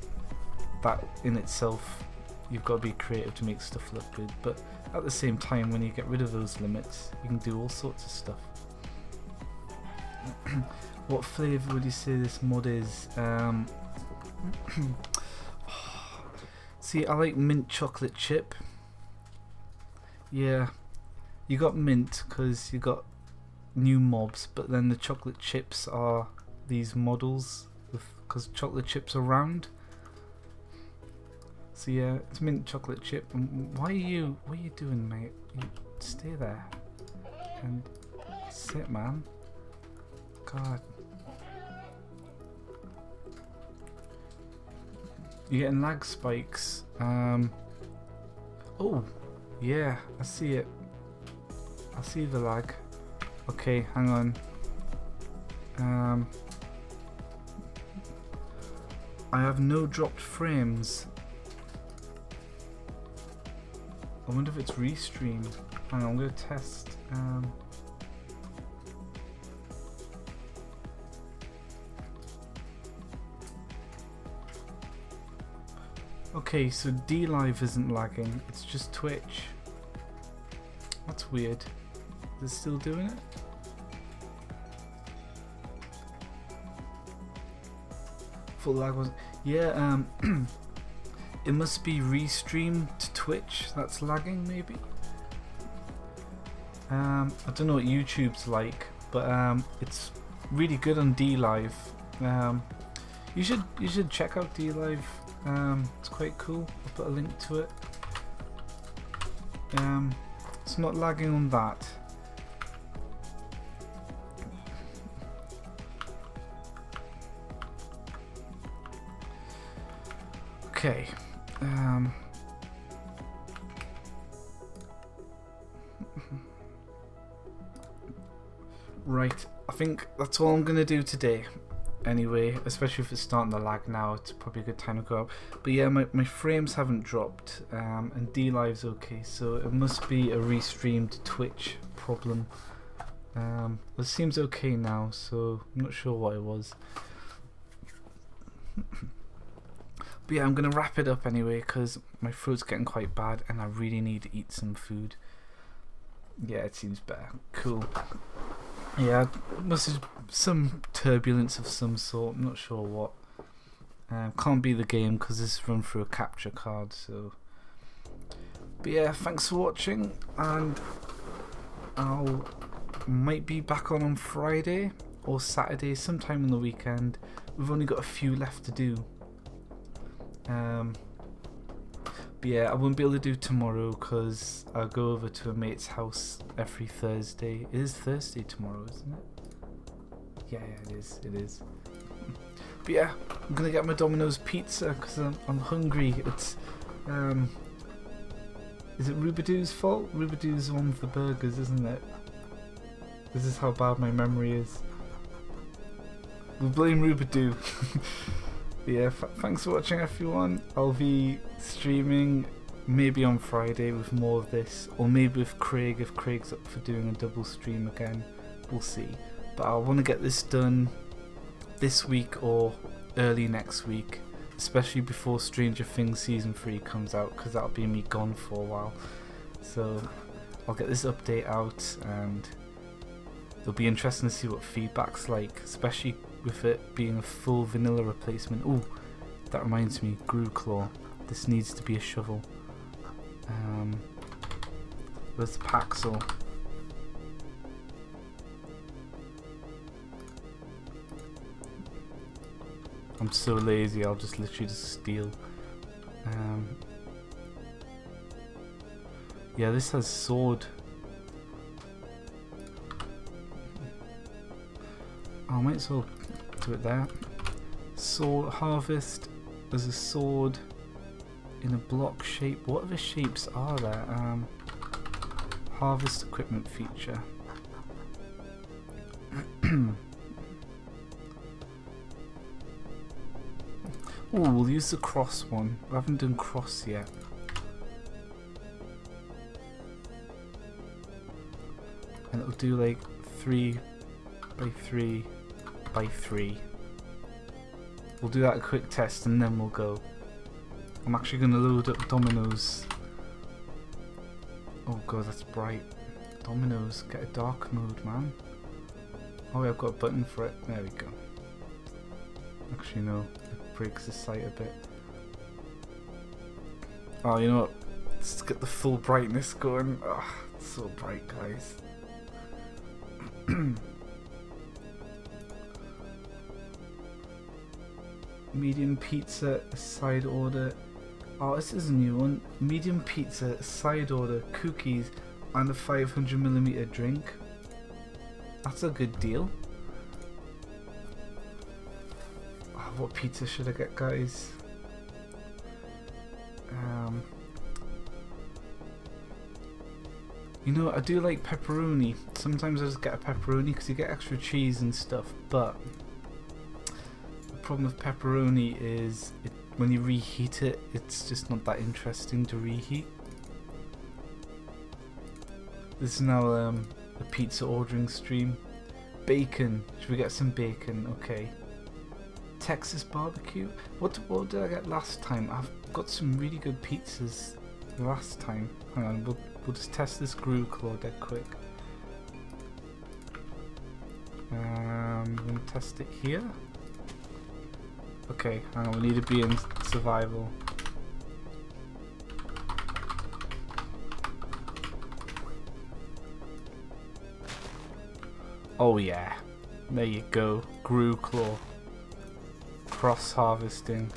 that in itself, you've got to be creative to make stuff look good. But at the same time, when you get rid of those limits, you can do all sorts of stuff. What flavour would you say this mod is? See, I like mint chocolate chip. Yeah, you got mint because you got new mobs, but then the chocolate chips are these models because chocolate chips are round. So yeah, it's mint chocolate chip. And what are you doing, mate? You stay there and sit, man. God. You're getting lag spikes. Oh, yeah, I see it. I see the lag. Okay, hang on. I have no dropped frames. I wonder if it's restreamed. Hang on, I'm gonna test. Okay, so DLive isn't lagging, it's just Twitch. That's weird. Is it still doing it? Full lag was. Yeah, it must be restreamed to Twitch that's lagging, maybe. I don't know what YouTube's like, but it's really good on DLive. You should check out DLive. It's quite cool. I'll put a link to it. It's not lagging on that. Okay. Right, I think that's all I'm gonna do today. Anyway, especially if it's starting to lag now, it's probably a good time to go up. But yeah, my frames haven't dropped, and DLive's okay, so it must be a restreamed Twitch problem. It seems okay now, so I'm not sure what it was. But yeah, I'm gonna wrap it up anyway, because my throat's getting quite bad, and I really need to eat some food. Yeah, it seems better. Cool. Yeah, must have some turbulence of some sort. I'm not sure what. Can't be the game because this is run through a capture card. So, but yeah, thanks for watching, and I'll might be back on Friday or Saturday, sometime on the weekend. We've only got a few left to do. But yeah, I won't be able to do tomorrow because I'll go over to a mate's house every Thursday. It is Thursday tomorrow, isn't it? Yeah, it is. It is. But yeah, I'm gonna get my Domino's pizza because I'm hungry. It's is it Rubadoo's fault? Rubadoo's one of the burgers, isn't it? This is how bad my memory is. We blame Rubadoo. Yeah, thanks for watching, everyone. I'll be streaming maybe on Friday with more of this, or maybe with Craig if Craig's up for doing a double stream again. We'll see. But I want to get this done this week or early next week, especially before Stranger Things Season 3 comes out, because that'll be me gone for a while. So I'll get this update out, and it'll be interesting to see what feedback's like, especially with it being a full vanilla replacement. Oh, that reminds me, Grew Claw. This needs to be a shovel. Where's the Paxel? I'm so lazy, I'll just literally just steal. Yeah, this has sword. I might as well do it there. Sword harvest. There's a sword in a block shape. What other shapes are there? Harvest equipment feature. Oh, we'll use the cross one. We haven't done cross yet. And it'll do like 3 by 3 by 3. We'll do that a quick test and then we'll go. I'm actually going to load up Domino's. Oh god, that's bright. Domino's, get a dark mode, man. Oh, I've got a button for it. There we go. Actually, no, it breaks the sight a bit. Oh, you know what? Let's get the full brightness going. Oh, it's so bright, guys. Medium pizza, side order. Oh, this is a new one. Medium pizza, side order, cookies, and a 500ml drink. That's a good deal. Oh, what pizza should I get, guys? You know, I do like pepperoni. Sometimes I just get a pepperoni because you get extra cheese and stuff, but the problem with pepperoni is when you reheat it, it's just not that interesting to reheat. This is now a pizza ordering stream. Bacon. Should we get some bacon? Okay. Texas barbecue. What did I get last time? I've got some really good pizzas last time. Hang on, we'll just test this Gru Claw dead quick. I'm gonna test it here. Okay, hang on, we need to be in survival. Oh yeah, there you go, Gru Claw. Cross harvesting.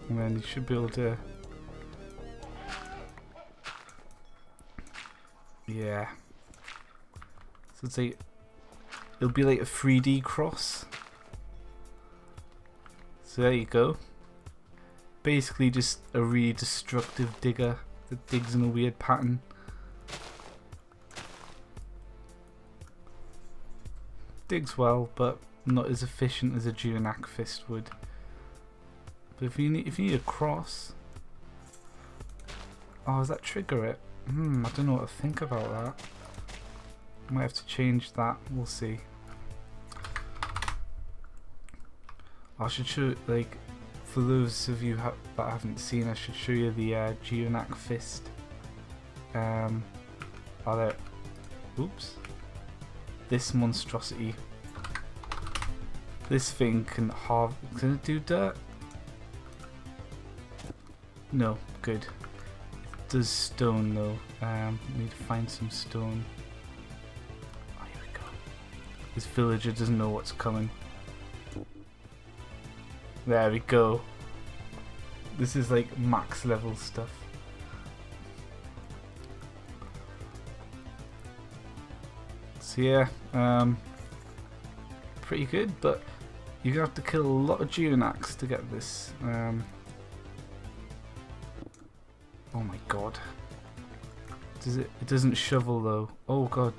And then you should be able to... Yeah. So it's like... It'll be like a 3D cross. So there you go. Basically just a really destructive digger that digs in a weird pattern. Digs well, but not as efficient as a Geonac fist would. But if you need a cross, oh, does that trigger it? I don't know what to think about that. Might have to change that. We'll see. I should show, like, for those of you that haven't seen, I should show you the Geonac fist. Are there? Oops. This monstrosity. This thing can can it do dirt? No, good. It does stone though. Need to find some stone. Oh, here we go. This villager doesn't know what's coming. There we go. This is like max level stuff. So yeah, pretty good, but you're gonna have to kill a lot of Geonacs to get this. Oh my god. Does it? It doesn't shovel though. Oh god,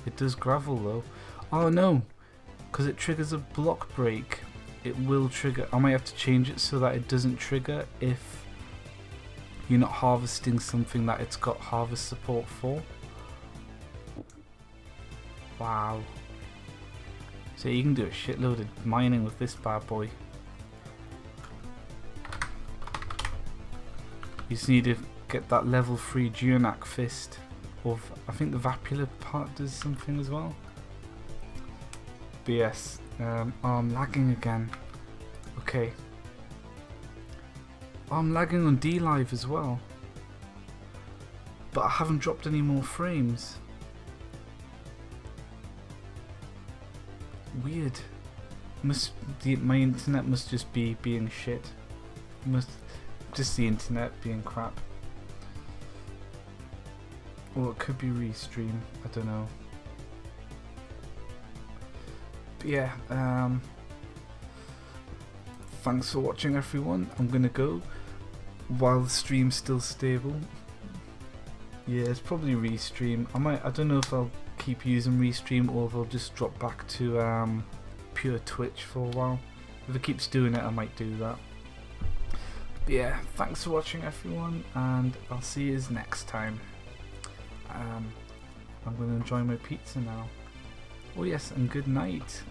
it does gravel though. Oh no, because it triggers a block break. It will trigger. I might have to change it so that it doesn't trigger if you're not harvesting something that it's got harvest support for. Wow. So you can do a shitload of mining with this bad boy. You just need to get that level 3 Geonac fist. Or I think the Vapula part does something as well. But yes, oh, I'm lagging again. Okay. Oh, I'm lagging on D-Live as well. But I haven't dropped any more frames. Weird. My internet must just be being shit. Just the internet being crap. Or it could be restream. I don't know. But yeah. Thanks for watching, everyone. I'm gonna go while the stream's still stable. Yeah, it's probably restream. I don't know if I'll keep using restream or if I'll just drop back to pure Twitch for a while. If it keeps doing it, I might do that. But yeah, thanks for watching, everyone, and I'll see you next time. I'm gonna enjoy my pizza now. Oh yes, and good night.